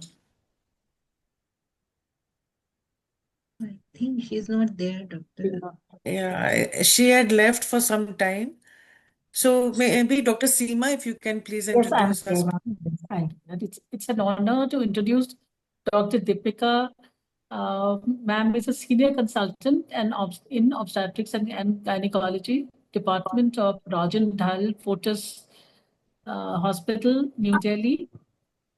I think she's not there, Doctor. Yeah, she had left for some time. So maybe Dr. Seema, if you can please Yes, I'm introduce us. here, ma'am. Thank you. And it's an honor to introduce Dr. Deepika. Ma'am is a senior consultant in obstetrics and gynecology department of Rajan Dhal Fortis Hospital, New Delhi,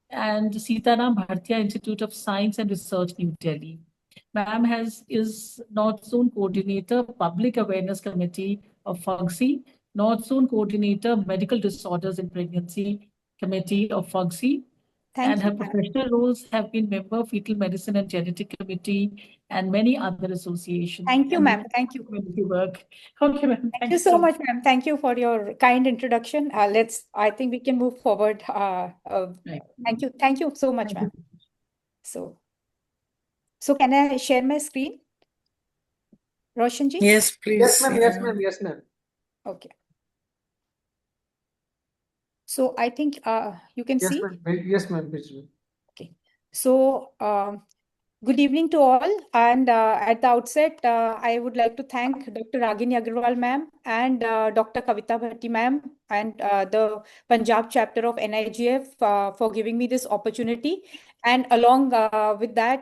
and Sitaram Bhartiya Institute of Science and Research, New Delhi. Ma'am is North Zone Coordinator, Public Awareness Committee of FUGSI, North Zone Coordinator, Medical Disorders in Pregnancy Committee of FUGSI. And her professional roles have been member Fetal Medicine and Genetic Committee and many other associations. Thank you, and ma'am. Thank you. community work. Okay, ma'am. Thank you so much, ma'am. Thank you for your kind introduction. I think we can move forward. Right. Thank you. Thank you so much, ma'am. So can I share my screen? Roshanji? Yes, please. Yes, ma'am. Yes, ma'am. Yes, ma'am. Okay. So I think you can Yes, see. ma'am. Yes, ma'am. Okay. So good evening to all. And at the outset, I would like to thank Dr. Ragini Agarwal ma'am and Dr. Kavita Bhatti ma'am and the Punjab chapter of NIGF for giving me this opportunity. And along with that,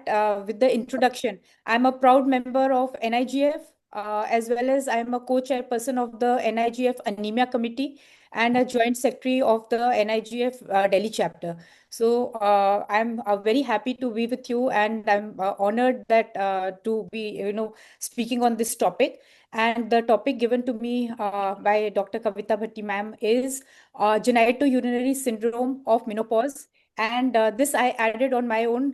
with the introduction, I'm a proud member of NIGF as well as I'm a co-chairperson of the NIGF Anemia Committee and a joint secretary of the NIGF Delhi chapter. So I'm very happy to be with you, and I'm honored that to be, speaking on this topic. And the topic given to me by Dr. Kavita Bhatti ma'am is genitourinary syndrome of menopause. And this I added on my own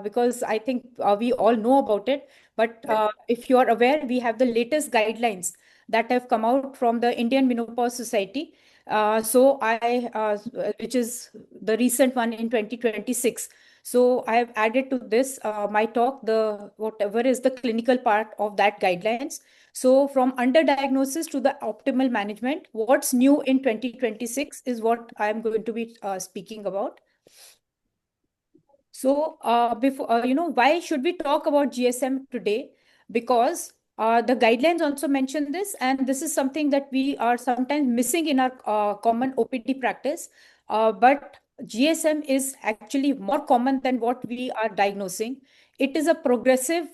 because I think we all know about it. But if you are aware, we have the latest guidelines that have come out from the Indian Menopause Society. Which is the recent one in 2026. So I have added to this my talk, whatever is the clinical part of that guidelines. So from underdiagnosis to the optimal management, what's new in 2026 is what I'm going to be speaking about. So why should we talk about GSM today? Because the guidelines also mention this, and this is something that we are sometimes missing in our common OPD practice. But GSM is actually more common than what we are diagnosing. It is a progressive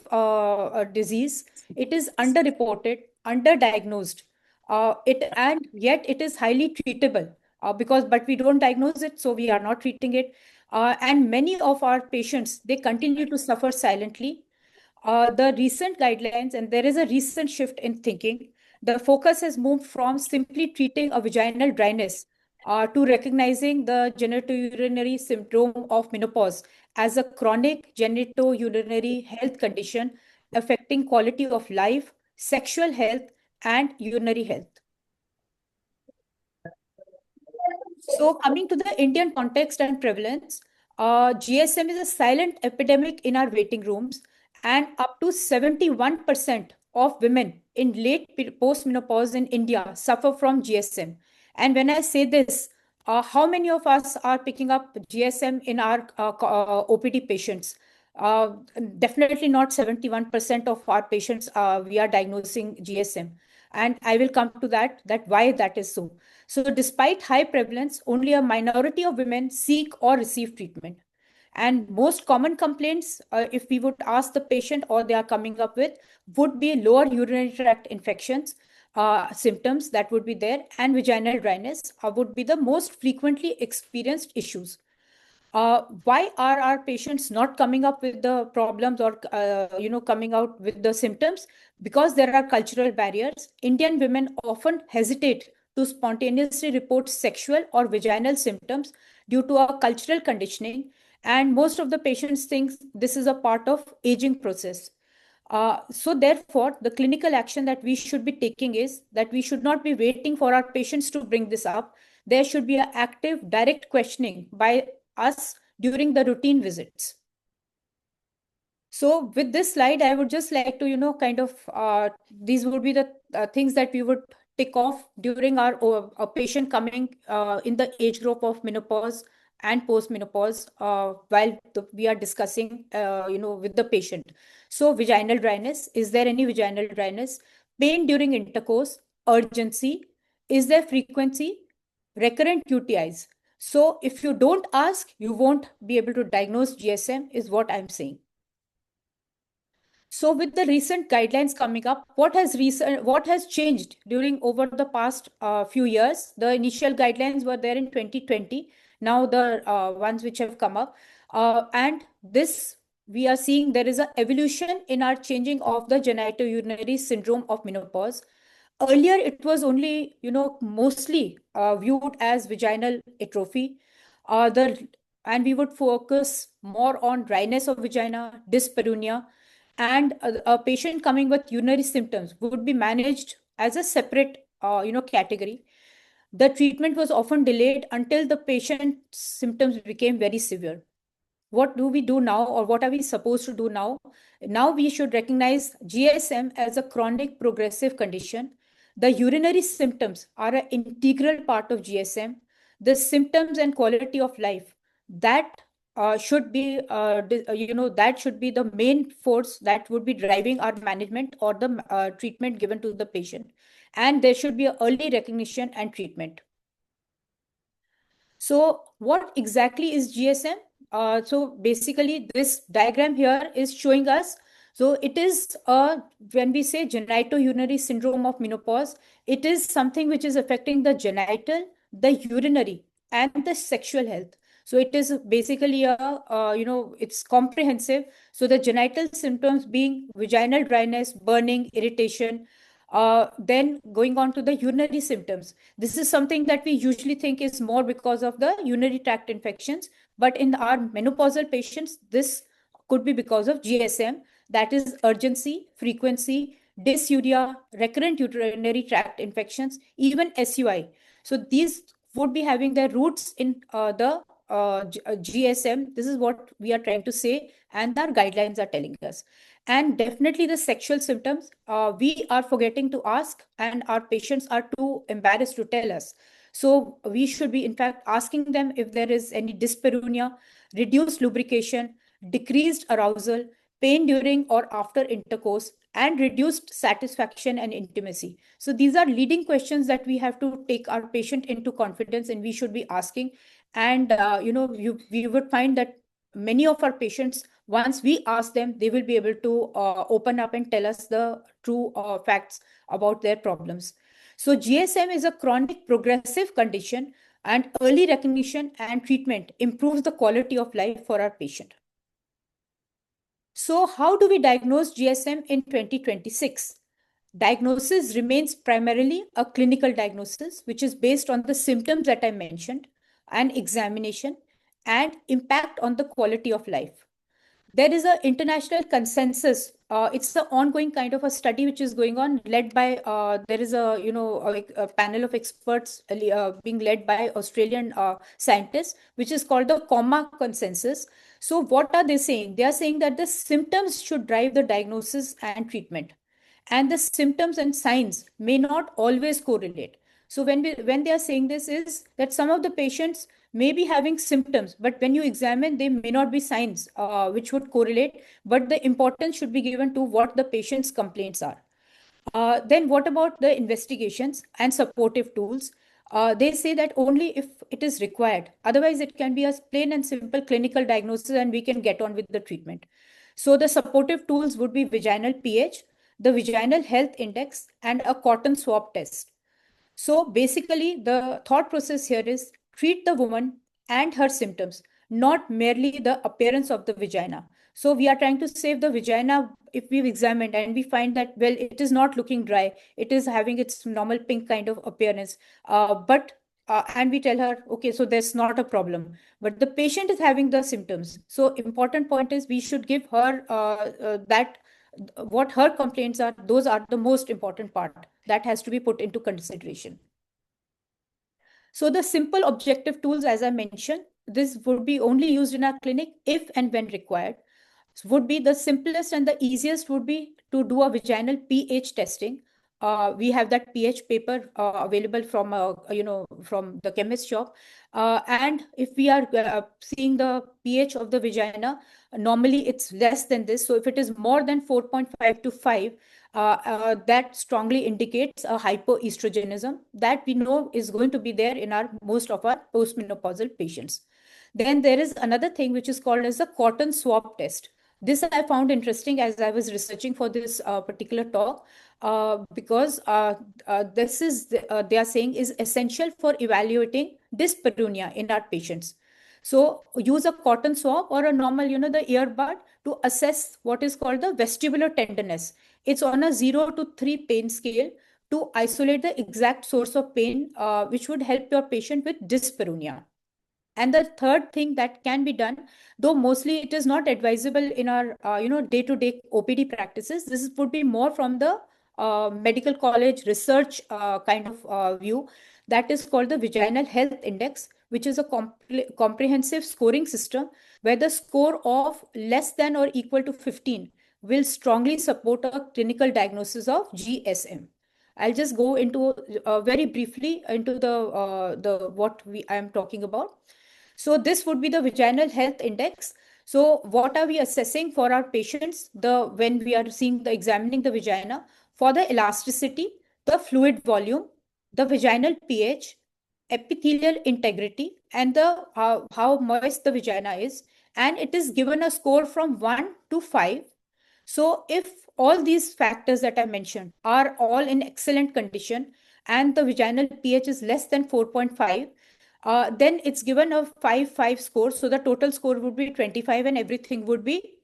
disease. It is underreported, underdiagnosed, and yet it is highly treatable but we don't diagnose it, so we are not treating it. And many of our patients, they continue to suffer silently. The recent guidelines, and there is a recent shift in thinking, the focus has moved from simply treating a vaginal dryness to recognizing the genitourinary syndrome of menopause as a chronic genitourinary health condition affecting quality of life, sexual health, and urinary health. So coming to the Indian context and prevalence, GSM is a silent epidemic in our waiting rooms, and up to 71% of women in late postmenopause in India suffer from GSM. And when I say this, how many of us are picking up GSM in our OPD patients? Definitely not 71% of our patients we are diagnosing GSM. And I will come to that why that is so. So despite high prevalence, only a minority of women seek or receive treatment. And most common complaints, if we would ask the patient or they are coming up with, would be lower urinary tract infections, symptoms that would be there, and vaginal dryness would be the most frequently experienced issues. Why are our patients not coming up with the problems or coming out with the symptoms? Because there are cultural barriers. Indian women often hesitate to spontaneously report sexual or vaginal symptoms due to our cultural conditioning, and most of the patients think this is a part of aging process. So therefore, the clinical action that we should be taking is that we should not be waiting for our patients to bring this up. There should be an active, direct questioning by us during the routine visits. So with this slide, I would just like to, these would be the things that we would tick off during our patient coming in the age group of menopause and post-menopause while we are discussing, with the patient. So vaginal dryness, is there any vaginal dryness? Pain during intercourse, urgency, is there frequency, recurrent UTIs? So if you don't ask, you won't be able to diagnose GSM is what I'm saying. So with the recent guidelines coming up, what has changed during over the past few years? The initial guidelines were there in 2020. Now the ones which have come up, and this we are seeing there is an evolution in our changing of the genitourinary syndrome of menopause. Earlier, it was only mostly viewed as vaginal atrophy. And we would focus more on dryness of vagina, dyspareunia, and a patient coming with urinary symptoms would be managed as a separate category. The treatment was often delayed until the patient's symptoms became very severe. What do we do now, or what are we supposed to do now? Now we should recognize GSM as a chronic progressive condition. The urinary symptoms are an integral part of GSM. The symptoms and quality of life, that should be that should be the main force that would be driving our management or the treatment given to the patient, and there should be early recognition and treatment. So what exactly is GSM? So basically this diagram here is showing us, so it is when we say genitourinary syndrome of menopause, it is something which is affecting the genital, the urinary, and the sexual health. So it is basically it's comprehensive. So the genital symptoms being vaginal dryness, burning, irritation, then going on to the urinary symptoms. This is something that we usually think is more because of the urinary tract infections, but in our menopausal patients, this could be because of GSM, that is urgency, frequency, dysuria, recurrent urinary tract infections, even SUI. So these would be having their roots in the GSM. This is what we are trying to say, and our guidelines are telling us. And definitely the sexual symptoms, we are forgetting to ask, and our patients are too embarrassed to tell us. So we should be, in fact, asking them if there is any dyspareunia, reduced lubrication, decreased arousal, pain during or after intercourse, and reduced satisfaction and intimacy. So these are leading questions that we have to take our patient into confidence, and we should be asking. And we would find that many of our patients, once we ask them, they will be able to open up and tell us the true facts about their problems. So GSM is a chronic progressive condition, and early recognition and treatment improves the quality of life for our patient. So how do we diagnose GSM in 2026? Diagnosis remains primarily a clinical diagnosis, which is based on the symptoms that I mentioned, and examination, and impact on the quality of life. There is an international consensus. It's the ongoing kind of a study which is going on, led by there is a panel of experts being led by Australian scientists, which is called the COMA consensus. So what are they saying? They are saying that the symptoms should drive the diagnosis and treatment, and the symptoms and signs may not always correlate. So when they are saying this is that some of the patients may be having symptoms, but when you examine, they may not be signs which would correlate, but the importance should be given to what the patient's complaints are. Then what about the investigations and supportive tools? They say that only if it is required. Otherwise, it can be a plain and simple clinical diagnosis and we can get on with the treatment. So the supportive tools would be vaginal pH, the vaginal health index, and a cotton swab test. So basically, the thought process here is treat the woman and her symptoms, not merely the appearance of the vagina. So we are trying to save the vagina if we've examined and we find that, well, it is not looking dry. It is having its normal pink kind of appearance. And we tell her, okay, so there's not a problem. But the patient is having the symptoms. So important point is we should give her what her complaints are. Those are the most important part that has to be put into consideration. So the simple objective tools, as I mentioned, this would be only used in our clinic if and when required. Would be the simplest and the easiest would be to do a vaginal pH testing. We have that pH paper available from from the chemist shop. And if we are seeing the pH of the vagina, normally it's less than this. So if it is more than 4.5 to 5, that strongly indicates a hypoestrogenism that we know is going to be there in most of our postmenopausal patients. Then there is another thing which is called as the cotton swab test. This I found interesting as I was researching for this particular talk, because this is, they are saying, is essential for evaluating dyspareunia in our patients. So use a cotton swab or a normal, the earbud to assess what is called the vestibular tenderness. It's on a 0 to 3 pain scale to isolate the exact source of pain, which would help your patient with dyspareunia. And the third thing that can be done, though mostly it is not advisable in our day-to-day OPD practices, this would be more from the medical college research kind of view. That is called the Vaginal Health Index, which is a comprehensive scoring system where the score of less than or equal to 15 will strongly support a clinical diagnosis of GSM. I'll just go into very briefly into the what I am talking about. So this would be the Vaginal Health Index. So what are we assessing for our patients when we are examining the vagina? For the elasticity, the fluid volume, the vaginal pH, epithelial integrity, and the how moist the vagina is. And it is given a score from 1 to 5. So if all these factors that I mentioned are all in excellent condition and the vaginal pH is less than 4.5, then it's given a 5 score. So the total score would be 25 and everything would be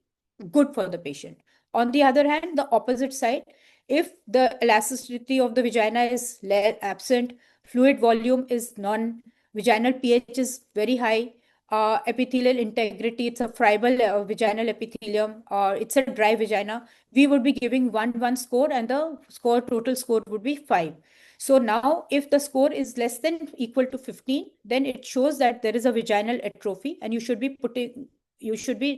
good for the patient. On the other hand, the opposite side, if the elasticity of the vagina is absent, fluid volume is none, vaginal pH is very high, epithelial integrity, it's a friable vaginal epithelium, or it's a dry vagina, we would be giving 1 score and the total score would be 5. So now if the score is less than equal to 15, then it shows that there is a vaginal atrophy and you should be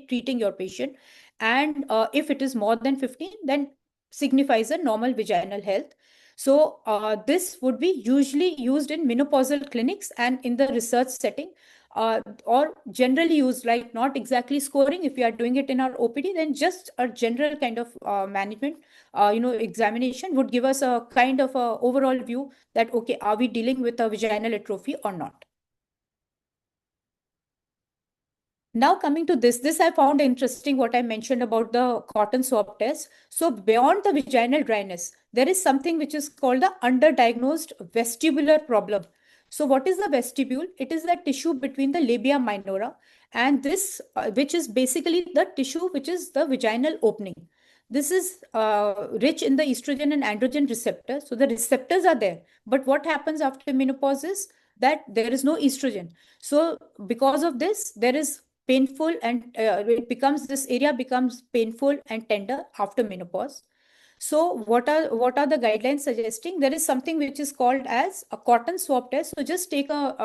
treating your patient. And if it is more than 15, then signifies a normal vaginal health. So this would be usually used in menopausal clinics and in the research setting, or generally used, like not exactly scoring. If we are doing it in our OPD, then just a general kind of management, examination would give us a kind of a overall view that, okay, are we dealing with a vaginal atrophy or not? Now coming to this I found interesting what I mentioned about the cotton swab test. So beyond the vaginal dryness, there is something which is called the underdiagnosed vestibular problem. So what is the vestibule? It is the tissue between the labia minora and this, which is basically the tissue which is the vaginal opening. This is rich in the estrogen and androgen receptors. So the receptors are there. But what happens after menopause is that there is no estrogen. So because of this, there is painful and this area becomes painful and tender after menopause. So what are the guidelines suggesting? There is something which is called as a cotton swab test. So just take a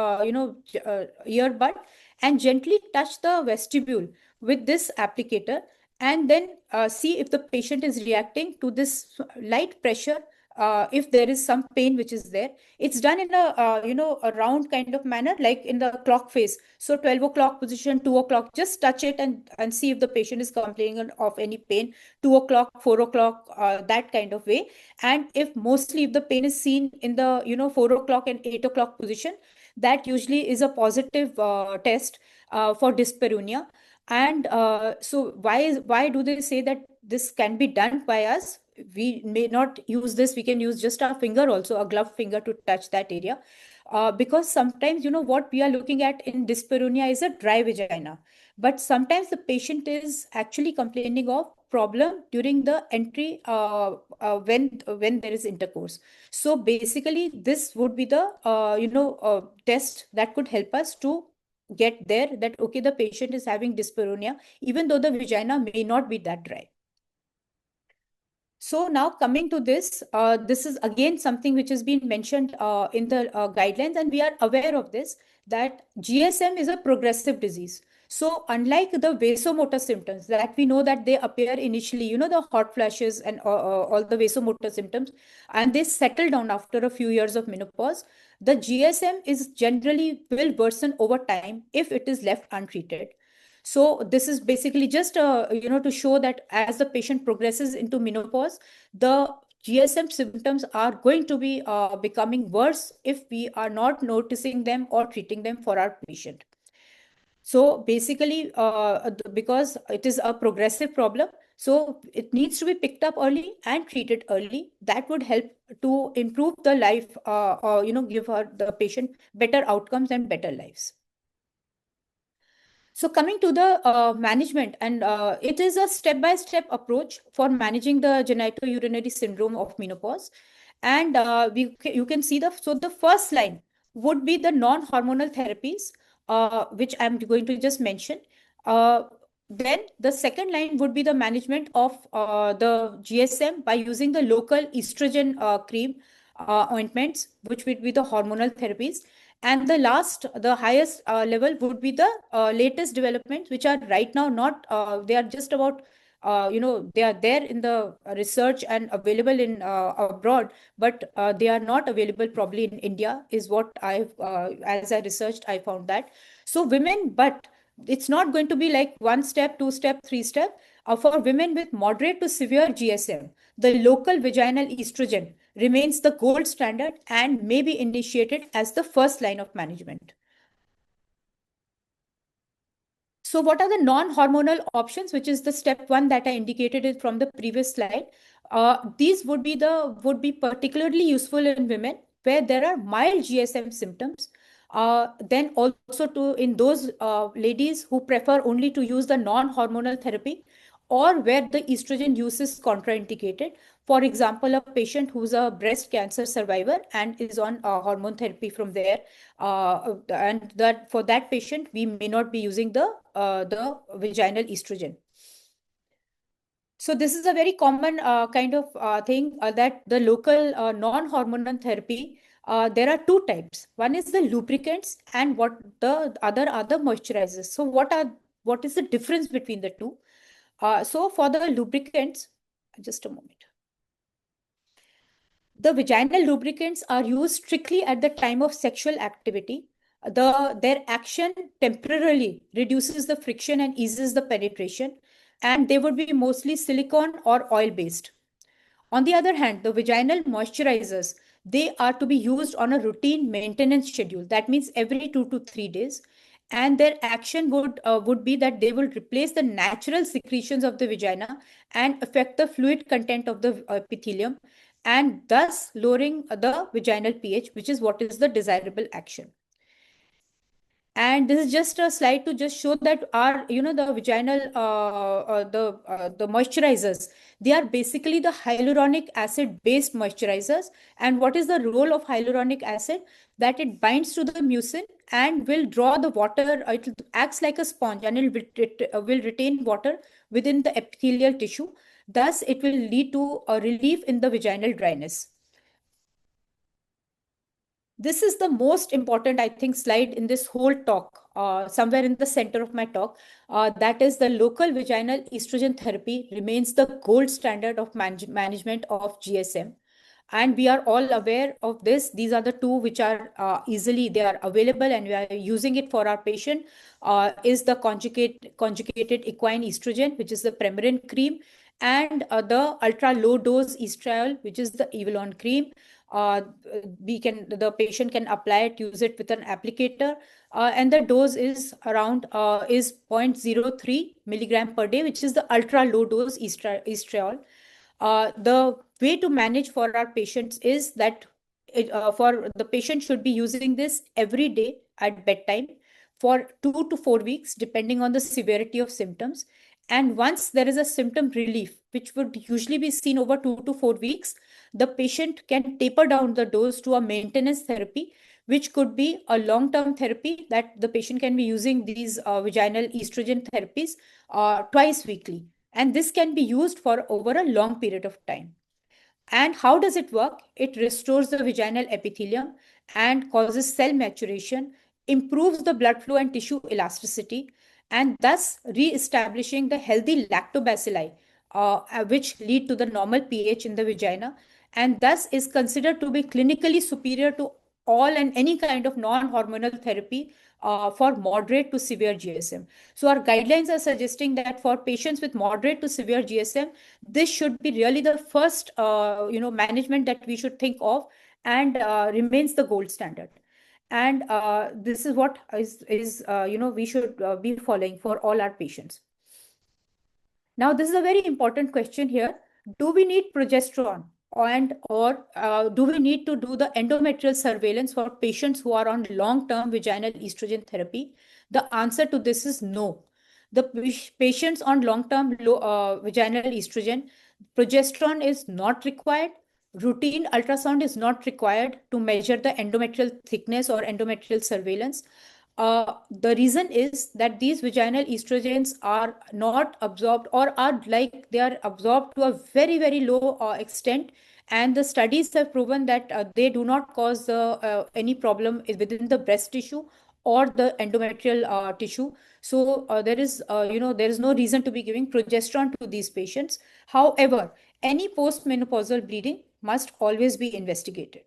earbud and gently touch the vestibule with this applicator, and then see if the patient is reacting to this light pressure if there is some pain which is there. It's done in a a round kind of manner, like in the clock face. So 12 o'clock position, 2 o'clock, just touch it and see if the patient is complaining of any pain. 2 o'clock, 4 o'clock, that kind of way. And if the pain is seen in the 4 o'clock and 8 o'clock position, that usually is a positive test for dyspareunia. And so why do they say that this can be done by us? We may not use this. We can use just our finger also, a gloved finger, to touch that area. Because sometimes, what we are looking at in dyspareunia is a dry vagina. But sometimes the patient is actually complaining of problem during the entry when there is intercourse. So basically, this would be the test that could help us to get there, that okay, the patient is having dyspareunia, even though the vagina may not be that dry. So now coming to this, this is again something which has been mentioned in the guidelines, and we are aware of this, that GSM is a progressive disease. So unlike the vasomotor symptoms that we know that they appear initially, the hot flashes and all the vasomotor symptoms, and they settle down after a few years of menopause, the GSM is generally will worsen over time if it is left untreated. So this is basically just to show that as the patient progresses into menopause, the GSM symptoms are going to be becoming worse if we are not noticing them or treating them for our patient. So basically, because it is a progressive problem, so it needs to be picked up early and treated early. That would help to improve the life, give the patient better outcomes and better lives. So coming to the management, and it is a step-by-step approach for managing the genitourinary syndrome of menopause. And you can see the first line would be the non-hormonal therapies, which I'm going to just mention. Then the second line would be the management of the GSM by using the local estrogen cream ointments, which would be the hormonal therapies. And the highest level would be the latest developments, which are right now not, they are just about, they are there in the research and available in abroad, but they are not available probably in India, is what as I researched, I found that. So women, but it's not going to be like 1 step, 2 step, 3 step. For women with moderate to severe GSM, the local vaginal estrogen remains the gold standard and may be initiated as the first line of management. So what are the non-hormonal options, which is the step 1 that I indicated from the previous slide? These would be particularly useful in women where there are mild GSM symptoms. Then also in those ladies who prefer only to use the non-hormonal therapy, or where the estrogen use is contraindicated. For example, a patient who's a breast cancer survivor and is on hormone therapy from there, and that for that patient, we may not be using the vaginal estrogen. So this is a very common kind of thing, that the local non-hormonal therapy, there are 2 types. One is the lubricants, and what the other are the moisturizers. So what is the difference between the two? So for the lubricants, just a moment. The vaginal lubricants are used strictly at the time of sexual activity. Their action temporarily reduces the friction and eases the penetration, and they would be mostly silicone or oil-based. On the other hand, the vaginal moisturizers, they are to be used on a routine maintenance schedule. That means every 2 to 3 days. And their action would be that they will replace the natural secretions of the vagina and affect the fluid content of the epithelium, and thus lowering the vaginal pH, which is what is the desirable action. And this is just a slide to just show that our, the vaginal, the moisturizers, they are basically the hyaluronic acid based moisturizers. And what is the role of hyaluronic acid? That it binds to the mucin and will draw the water. It acts like a sponge, and it will retain water within the epithelial tissue. Thus, it will lead to a relief in the vaginal dryness. This is the most important, I think, slide in this whole talk, somewhere in the center of my talk. That is, the local vaginal estrogen therapy remains the gold standard of management of GSM. And we are all aware of this. These are the two which are easily, they are available and we are using it for our patient, is the conjugated equine estrogen, which is the Premarin cream, and the ultra low dose estriol, which is the Evolon cream. The patient can apply it, use it with an applicator, and the dose is around 0.03 milligram per day, which is the ultra low dose estriol. The way to manage for our patients is that for the patient should be using this every day at bedtime for 2 to 4 weeks, depending on the severity of symptoms. And once there is a symptom relief, which would usually be seen over 2 to 4 weeks, the patient can taper down the dose to a maintenance therapy, which could be a long-term therapy that the patient can be using these vaginal estrogen therapies twice weekly. And this can be used for over a long period of time. And how does it work? It restores the vaginal epithelium and causes cell maturation, improves the blood flow and tissue elasticity, and thus re-establishing the healthy lactobacilli, which lead to the normal pH in the vagina, and thus is considered to be clinically superior to all and any kind of non-hormonal therapy for moderate to severe GSM. So our guidelines are suggesting that for patients with moderate to severe GSM, this should be really the first management that we should think of, and remains the gold standard. And this is what we should be following for all our patients. Now, this is a very important question here. Do we need progesterone? Or do we need to do the endometrial surveillance for patients who are on long-term vaginal estrogen therapy? The answer to this is no. The patients on long-term vaginal estrogen, progesterone is not required. Routine ultrasound is not required to measure the endometrial thickness or endometrial surveillance. The reason is that these vaginal estrogens are not absorbed, or are like they are absorbed to a very, very low extent. And the studies have proven that they do not cause any problem within the breast tissue or the endometrial tissue. So there is no reason to be giving progesterone to these patients. However, any postmenopausal bleeding must always be investigated.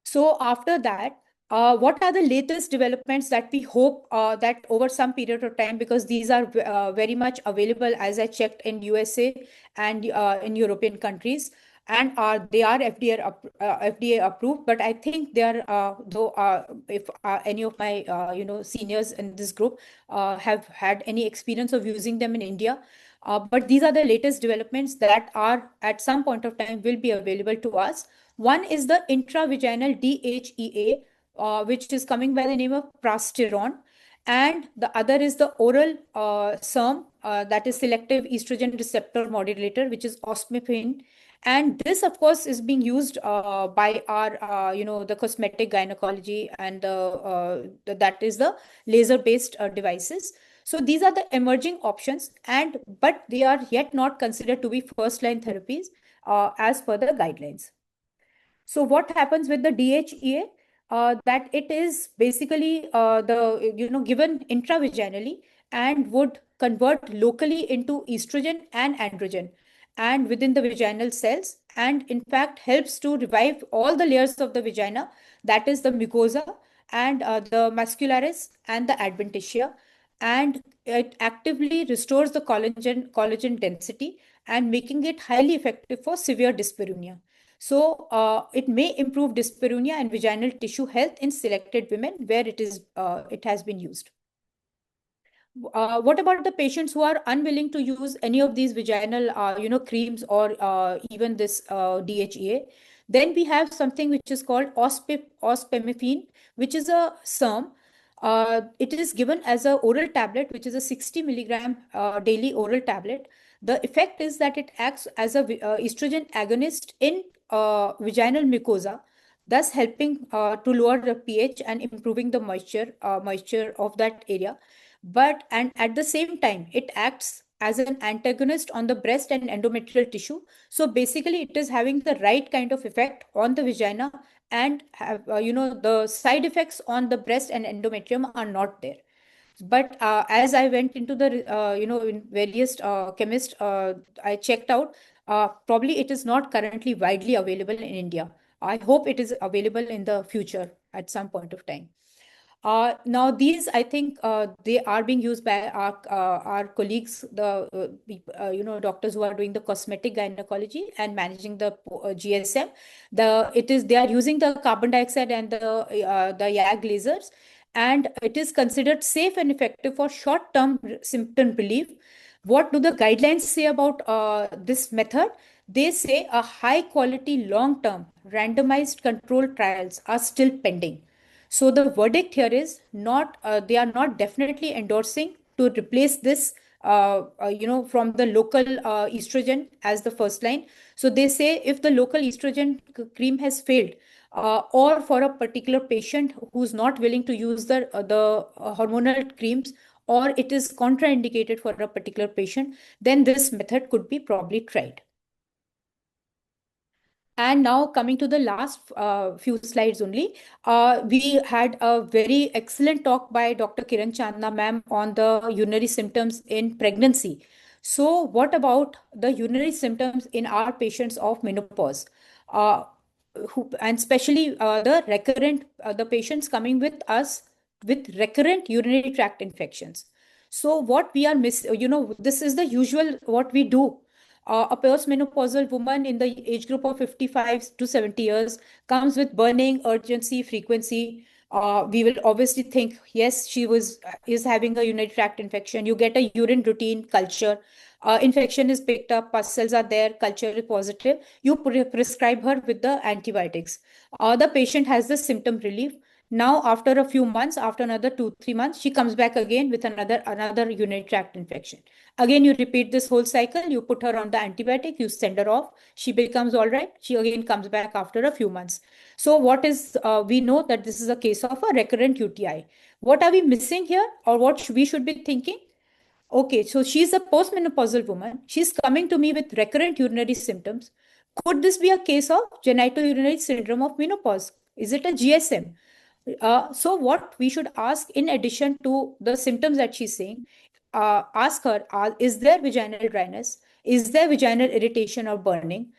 So after that, what are the latest developments that we hope that over some period of time, because these are very much available, as I checked, in USA and in European countries, and they are FDA approved. But I think they are, if any of my seniors in this group have had any experience of using them in India. But these are the latest developments that are at some point of time will be available to us. One is the intravaginal DHEA, which is coming by the name of prasterone, and the other is the oral SERM, that is selective estrogen receptor modulator, which is osmifene. And this, of course, is being used by our, the cosmetic gynecology, and that is the laser-based devices. So these are the emerging options, but they are yet not considered to be first-line therapies as per the guidelines. So what happens with the DHEA? That it is basically given intravaginally and would convert locally into estrogen and androgen and within the vaginal cells, and in fact helps to revive all the layers of the vagina, that is the mucosa and the muscularis and the adventitia, and it actively restores the collagen density and making it highly effective for severe dyspareunia. So it may improve dyspareunia and vaginal tissue health in selected women where it has been used. What about the patients who are unwilling to use any of these vaginal creams or even this DHEA? Then we have something which is called ospemifene, which is a SERM. It is given as an oral tablet, which is a 60 milligram daily oral tablet. The effect is that it acts as a estrogen agonist in vaginal mucosa, thus helping to lower the pH and improving the moisture of that area. And at the same time, it acts as an antagonist on the breast and endometrial tissue. So basically, it is having the right kind of effect on the vagina, and the side effects on the breast and endometrium are not there. But as I went into the in various chemists, I checked out, Probably it is not currently widely available in India. I hope it is available in the future at some point of time. Now these, I think, they are being used by our colleagues, the doctors who are doing the cosmetic gynecology and managing the GSM. They are using the carbon dioxide and the YAG lasers, and it is considered safe and effective for short-term symptom relief. What do the guidelines say about this method? They say a high-quality, long-term randomized controlled trials are still pending. So the verdict here is not, they are not definitely endorsing to replace this, from the local estrogen as the first line. So they say if the local estrogen cream has failed, or for a particular patient who's not willing to use the hormonal creams, or it is contraindicated for a particular patient, then this method could be probably tried. And now coming to the last few slides only, we had a very excellent talk by Dr. Kiran Chandna ma'am on the urinary symptoms in pregnancy. So what about the urinary symptoms in our patients of menopause? And especially the patients coming with us with recurrent urinary tract infections. So what we are this is the usual what we do. A postmenopausal woman in the age group of 55 to 70 years comes with burning, urgency, frequency. We will obviously think, yes, she is having a urinary tract infection. You get a urine routine culture. Infection is picked up, pus cells are there, culture is positive. You prescribe her with the antibiotics. The patient has the symptom relief. Now, after a few months, after another 2-3 months, she comes back again with another urinary tract infection. Again, you repeat this whole cycle. You put her on the antibiotic, you send her off. She becomes all right. She again comes back after a few months. So we know that this is a case of a recurrent UTI. What are we missing here, or what we should be thinking? Okay, so she's a postmenopausal woman. She's coming to me with recurrent urinary symptoms. Could this be a case of genitourinary syndrome of menopause? Is it a GSM? So what we should ask, in addition to the symptoms that she's saying, ask her, is there vaginal dryness? Is there vaginal irritation or burning?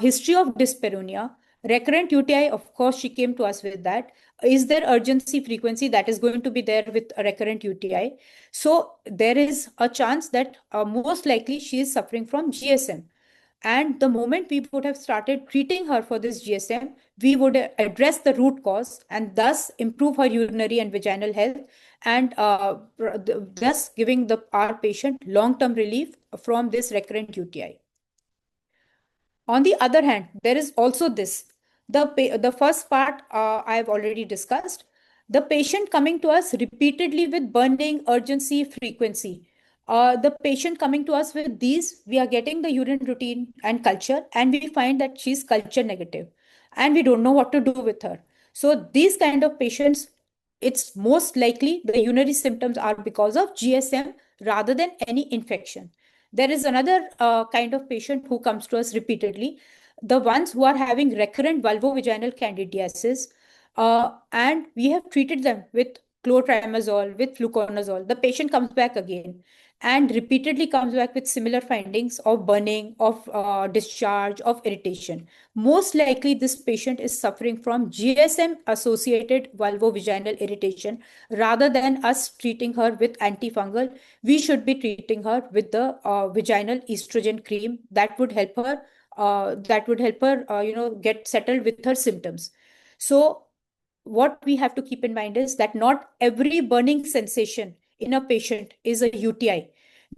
History of dyspareunia? Recurrent UTI, of course, she came to us with that. Is there urgency frequency? That is going to be there with a recurrent UTI. So there is a chance that most likely she is suffering from GSM. And the moment we would have started treating her for this GSM, we would address the root cause and thus improve her urinary and vaginal health, and thus giving our patient long-term relief from this recurrent UTI. On the other hand, there is also this. The first part I've already discussed. The patient coming to us repeatedly with burning, urgency, frequency. The patient coming to us with these, we are getting the urine routine and culture, and we find that she's culture negative, and we don't know what to do with her. So these kind of patients, it's most likely the urinary symptoms are because of GSM rather than any infection. There is another kind of patient who comes to us repeatedly, the ones who are having recurrent vulvovaginal candidiasis, and we have treated them with clotrimazole, with fluconazole. The patient comes back again and repeatedly comes back with similar findings of burning, of discharge, of irritation. Most likely, this patient is suffering from GSM-associated vulvovaginal irritation. Rather than us treating her with antifungal, we should be treating her with the vaginal estrogen cream that would help her. Get settled with her symptoms. So, what we have to keep in mind is that not every burning sensation in a patient is a UTI.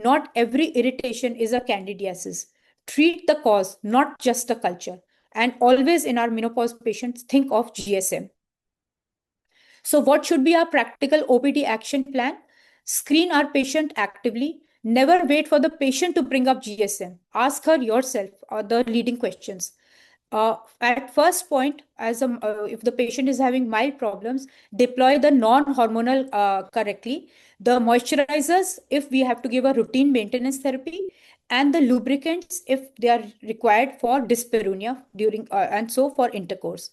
Not every irritation is a candidiasis. Treat the cause, not just the culture. And always in our menopause patients, think of GSM. So what should be our practical OPD action plan? Screen our patient actively. Never wait for the patient to bring up GSM. Ask her yourself the leading questions. At first point, if the patient is having mild problems, deploy the non-hormonal correctly. The moisturizers, if we have to give a routine maintenance therapy, and the lubricants, if they are required for dyspareunia during and so for intercourse.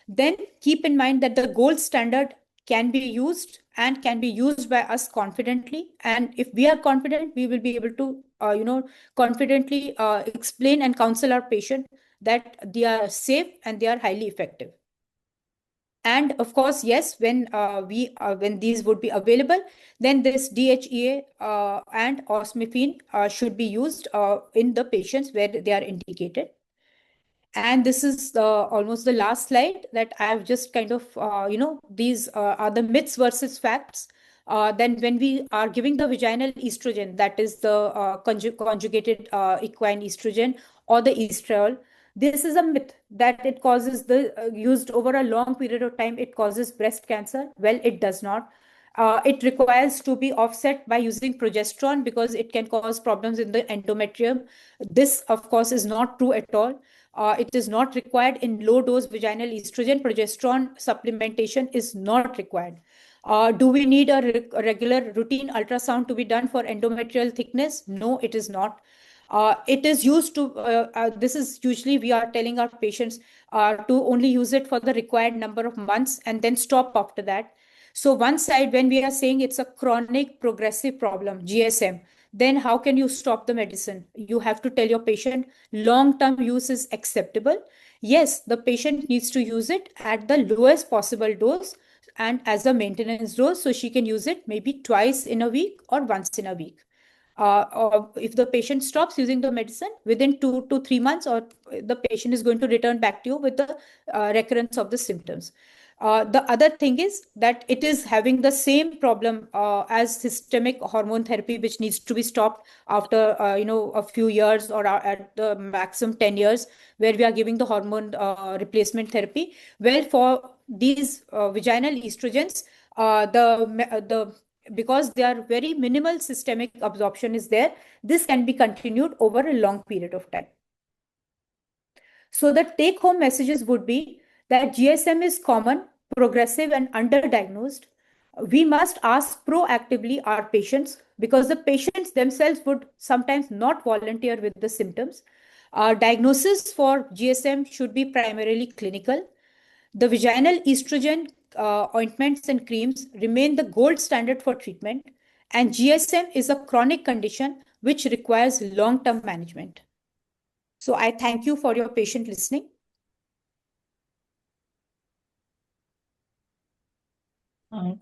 Then keep in mind that the gold standard can be used and can be used by us confidently. And if we are confident, we will be able to, confidently explain and counsel our patient that they are safe and they are highly effective. And of course, yes, when these would be available, then this DHEA and osmifene should be used in the patients where they are indicated. And this is almost the last slide that I have just kind of, these are the myths versus facts. Then when we are giving the vaginal estrogen, that is the conjugated equine estrogen or the estriol, this is a myth that it causes used over a long period of time, it causes breast cancer. Well, it does not. It requires to be offset by using progesterone because it can cause problems in the endometrium. This, of course, is not true at all. It is not required in low dose vaginal estrogen. Progesterone supplementation is not required. Do we need a regular routine ultrasound to be done for endometrial thickness? No, it is not. It is used to, this is usually we are telling our patients to only use it for the required number of months and then stop after that. So one side, when we are saying it's a chronic progressive problem, GSM, then how can you stop the medicine? You have to tell your patient long-term use is acceptable. Yes, the patient needs to use it at the lowest possible dose and as a maintenance dose, so she can use it maybe twice in a week or once in a week. Or if the patient stops using the medicine within 2 to 3 months, or the patient is going to return back to you with the recurrence of the symptoms. The other thing is that it is having the same problem as systemic hormone therapy, which needs to be stopped after a few years or at the maximum 10 years, where we are giving the hormone replacement therapy. Well, for these vaginal estrogens, because they are very minimal systemic absorption is there, this can be continued over a long period of time. So the take-home messages would be that GSM is common, progressive, and underdiagnosed. We must ask proactively our patients because the patients themselves would sometimes not volunteer with the symptoms. Diagnosis for GSM should be primarily clinical. The vaginal estrogen ointments and creams remain the gold standard for treatment, and GSM is a chronic condition which requires long-term management. So I thank you for your patient listening.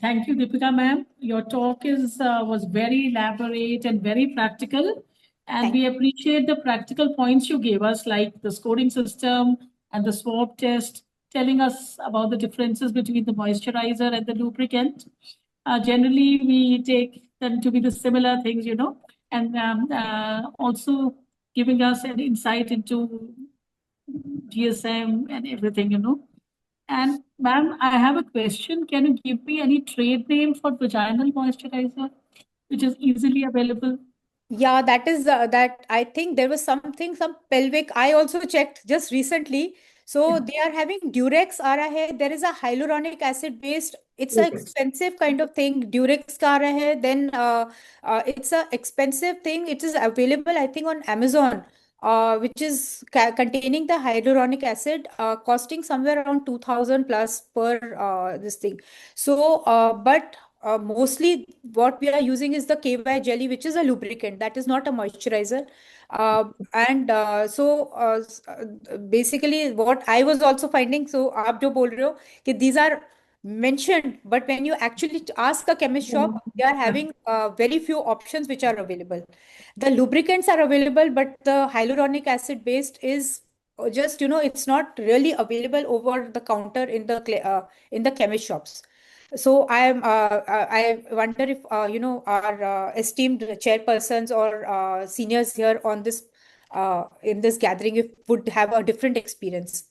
Thank you, Deepika ma'am. Your talk was very elaborate and very practical. And we appreciate the practical points you gave us, like the scoring system and the swab test, telling us about the differences between the moisturizer and the lubricant. Generally, we take them to be the similar things, and also giving us an insight into GSM and everything, And ma'am, I have a question. Can you give me any trade name for vaginal moisturizer, which is easily available? Yeah, that is that I think there was some pelvic. I also checked just recently. So they are having Durex आ रहा है. There is a hyaluronic acid based. It's an expensive kind of thing. Durex का आ रहा है. Then it's a expensive thing. It is available, I think, on Amazon. Which is containing the hyaluronic acid, costing somewhere around 2000 plus per this thing. So, but mostly what we are using is the KY jelly, which is a lubricant, that is not a moisturizer. Basically what I was also finding, so aap jo bol rahe ho कि these are mentioned, but when you actually ask a chemist shop, they are having very few options which are available. The lubricants are available, but the hyaluronic acid based is just, it's not really available over the counter in the chemist shops. So I wonder if our esteemed chairpersons or seniors here on this in this gathering would have a different experience.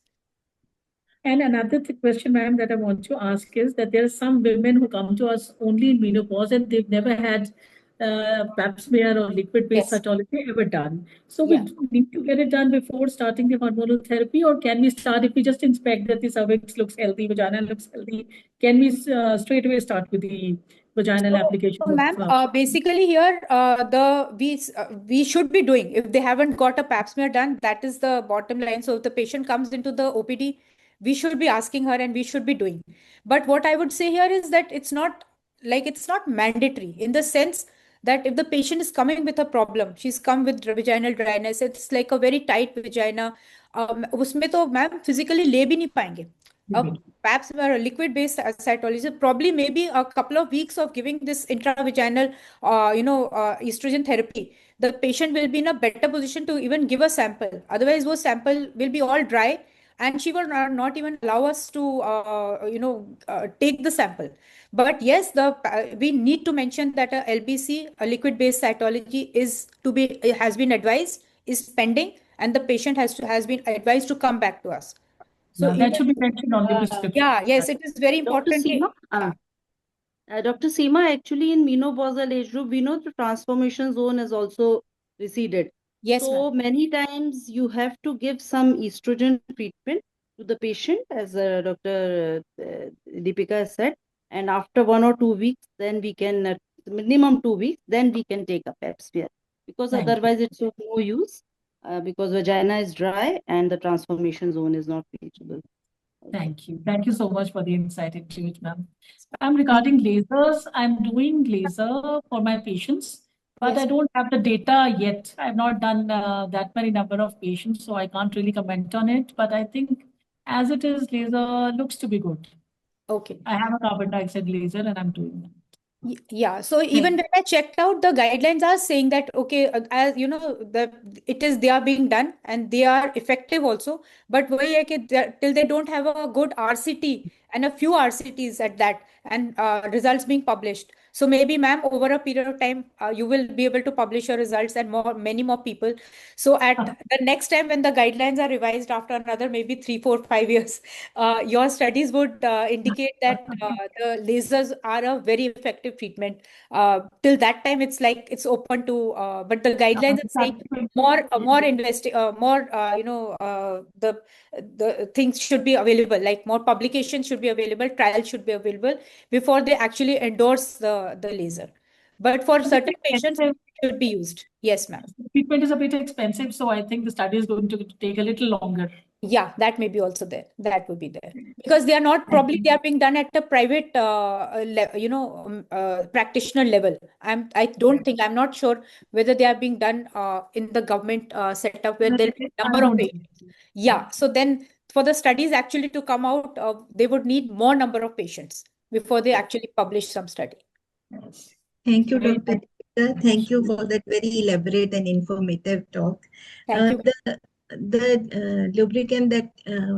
And another question, ma'am, that I want to ask is that there are some women who come to us only in menopause and they've never had pap smear or liquid-based cytology ever done. So we need to get it done before starting the hormonal therapy, or can we start if we just inspect that the cervix looks healthy, vagina looks healthy? Can we straight away start with the vaginal application? So, ma'am, basically here we should be doing, if they haven't got a pap smear done, that is the bottom line. So if the patient comes into the OPD, we should be asking her and we should be doing. But what I would say here is that it's not mandatory in the sense that if the patient is coming with a problem, she's come with vaginal dryness, it's like a very tight vagina, उसमें तो ma'am physically ले भी नहीं पाएंगे. Perhaps a liquid based cytolysis, probably maybe a couple of weeks of giving this intravaginal estrogen therapy, the patient will be in a better position to even give a sample. Otherwise wo sample will be all dry and she will not even allow us to take the sample. But yes, we need to mention that a LBC, a liquid based cytology, has been advised, is pending, and the patient has been advised to come back to us. So that should be mentioned on the prescription. Yeah, yes, it is very important. Dr. Seema, actually in menopausal age group, we know the transformation zone has also receded. Yes, so many times you have to give some estrogen treatment to the patient, as Dr. Deepika has said, and after 1 or 2 weeks, then we can, minimum 2 weeks, then we can take a pap smear, because otherwise it's of no use, because vagina is dry and the transformation zone is not reachable. Thank you. Thank you so much for the insight into it, ma'am. Regarding lasers, I'm doing laser for my patients, but I don't have the data yet. I've not done that many number of patients, so I can't really comment on it. But I think as it is, laser looks to be good. Okay. I have a carbon dioxide laser and I'm doing that. Yeah, so even when I checked out, the guidelines are saying that, okay, as you know, they are being done and they are effective also, but till they don't have a good RCT and a few RCTs at that, and results being published. So maybe, ma'am, over a period of time, you will be able to publish your results and many more people. So at the next time when the guidelines are revised after another maybe 3, 4, 5 years, your studies would indicate that the lasers are a very effective treatment. Till that time, it's like it's open to, but the guidelines are saying the things should be available, like more publications should be available, trials should be available before they actually endorse the laser. But for certain patients, it should be used. Yes, ma'am. Treatment is a bit expensive, so I think the study is going to take a little longer. Yeah, that may be also there. That would be there because they are not probably they are being done at a private, practitioner level. I'm not sure whether they are being done in the government setup where there is a number of patients. Yeah, so then for the studies actually to come out, they would need more number of patients before they actually publish some study. Thank you, Dr. Thank you for that very elaborate and informative talk. Thank you. The lubricant that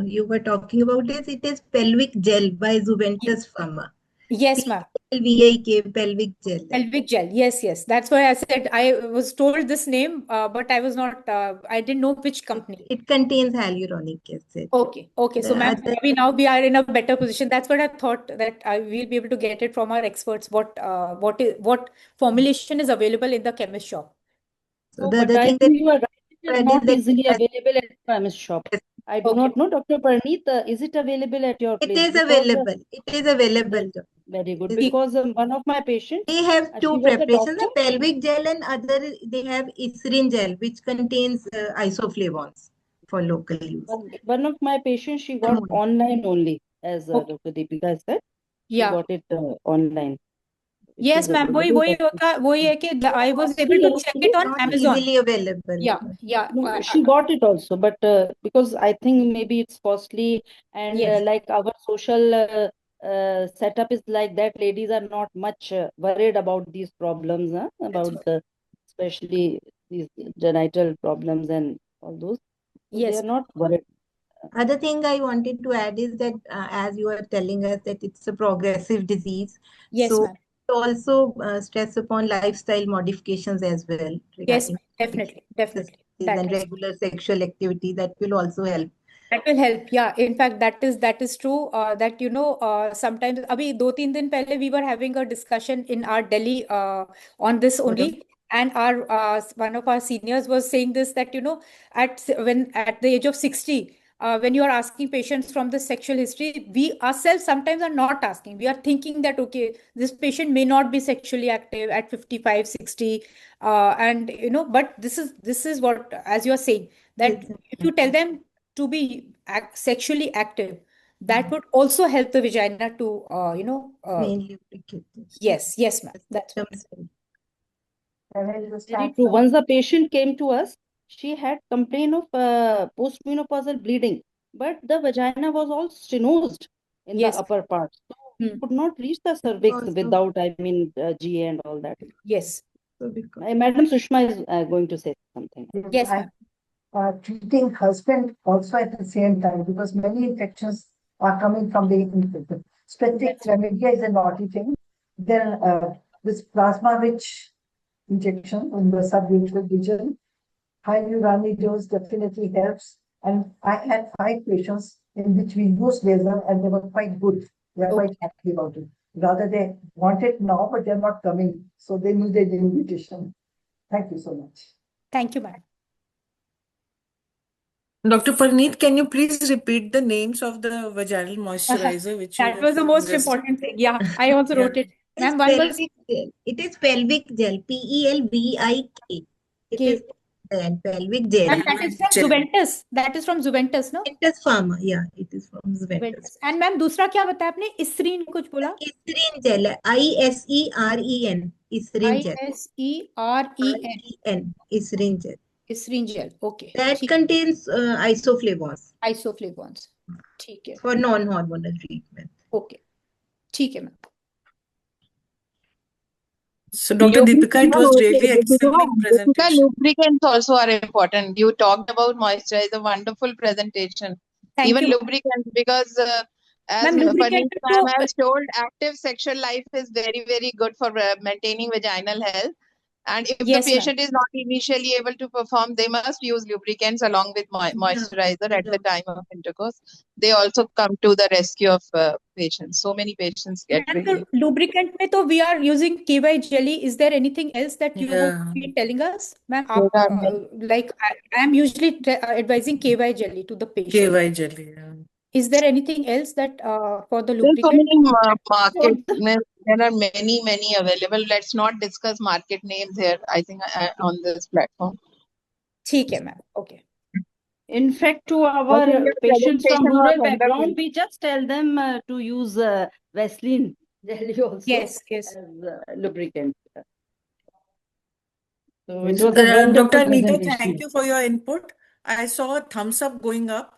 you were talking about it is pelvic gel by Zuventus Pharma. Yes, ma'am. PLVIK, pelvic gel. Pelvic gel. Yes. That's why I said I was told this name, but I was not. I didn't know which company. It contains hyaluronic acid. Okay. So, ma'am, now we are in a better position. That's what I thought, that I will be able to get it from our experts. What formulation is available in the chemist shop? So the other thing that you are right, it is not easily available at chemist shop. I do not know, Dr. Parneet, is it available at your place? It is available. It is available. Very good, because one of my patients, they have two preparations, a pelvic gel and other they have Icyrene gel, which contains isoflavones for local use. One of my patients, she got online only, as Dr. Deepika said. She got it online. Yes, ma'am. I was able to check it on Amazon. Easily available. Yeah. No, she got it also, but because I think maybe it's costly, and like our social setup is like that, ladies are not much worried about these problems, about especially these genital problems and all those. So they are not worried. Other thing I wanted to add is that as you are telling us that it's a progressive disease. Yes, so ma'am. Also stress upon lifestyle modifications as well. Yes, definitely. And regular sexual activity, that will also help. That will help. Yeah, in fact, that is true. That sometimes, abhi 2-3 din pehle we were having a discussion in our Delhi on this only, and our one of our seniors was saying this, that at the age of 60. When you are asking patients from the sexual history, we ourselves sometimes are not asking. We are thinking that, okay, this patient may not be sexually active at 55, 60. But this is what, as you are saying, that if you tell them to be sexually active, that would also help the vagina to, Mainly lubricate. yes, ma'am. That's what. Can I just Very add true. some? Once the patient came to us, she had complaint of postmenopausal bleeding, but the vagina was all stenosed in Yes. the upper part. So we Hmm. could not reach the cervix Also- without, GA and all that. Yes. So because Madam Sushma is going to say something. Yes, I- ma'am. treating husband also at the same time, because many infections are coming from the infant. Specific chlamydia is a naughty thing. Then this plasma-rich injection in the subuteral region, hyaluronic dose definitely helps. And I had 5 patients in which we used laser and they were quite good. They are quite happy about it. Rather, they want it now, but they're not coming. So they needed an invitation. Thank you so much. Thank you, ma'am. Dr. Parneet, can you please repeat the names of the vaginal moisturizer which you That was the most suggested? important thing. Yeah, I also Yeah. wrote it. it's Ma'am, one was pelvic gel. It is pelvic gel. PELVIK. It is pelvic gel. ma'am, that is from Gel. Zuventus. That is from Zuventus, no? Juventus Pharma. Yeah, it is from Juventus. Zuventus. And ma'am, दूसरा क्या बताया आपने? Isrin कुछ बोला? Isrin gel. ISEREN. Isrin gel. ISEREN. Isrin gel. Isrin gel. Okay. That ठीक contains isoflavones Isoflavones. ठीक है. for non-hormonal treatment. Okay. ठीक है, ma'am. So, Dr. Deepika, it was really excellent Deepika, presentation. lubricants also are important. You talked about moisturizer, wonderful presentation. Thank Even you. lubricants, because as Ma'am, lubricant Parneet ma'am तो- has told, active sexual life is very, very good for maintaining vaginal health. And if Yes, the ma'am. patient is not initially able to perform, they must use lubricants along with moisturizer at the time of intercourse. They also come to the rescue of patients. So many patients get Ma'am, relief. तो lubricant में तो we are using KY jelly. Is there anything else that you Yeah. would be telling us? Ma'am, There are like I am usually advising KY jelly to the patient. KY jelly. Yeah. Is there anything else that for the There's so lubricant? many market. There are many available. Let's not discuss market names here. I think on this platform. ठीक है, ma'am. Okay. In fact, to I our think your patients from presentation was rural wonderful. background, we just tell them to use Vaseline jelly also Yes. as lubricant. So Yes. it was a wonderful Dr. Anita, presentation. thank you for your input. I saw a thumbs up going up,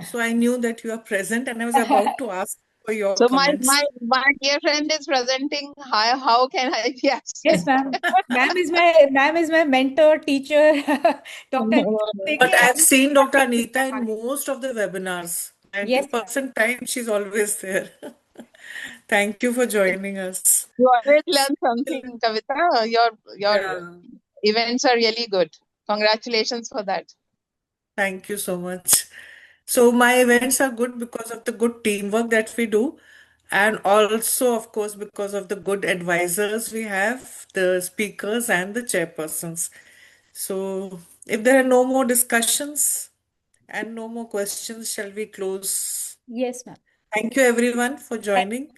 so I knew that you are present, and I was about to ask for your So my comments. dear friend is presenting. How can I be absent? Yes, ma'am. Ma'am is my mentor, teacher. Dr. But I've seen Dr. Anita in most of the webinars. Yes, 90% time she's always there. Thank you for joining us. You always learn something, Kavita. Your Yeah. events are really good. Congratulations for that. Thank you so much. So my events are good because of the good teamwork that we do, and also, of course, because of the good advisors we have, the speakers and the chairpersons. So if there are no more discussions and no more questions, shall we close? Yes, ma'am. Thank you everyone for joining.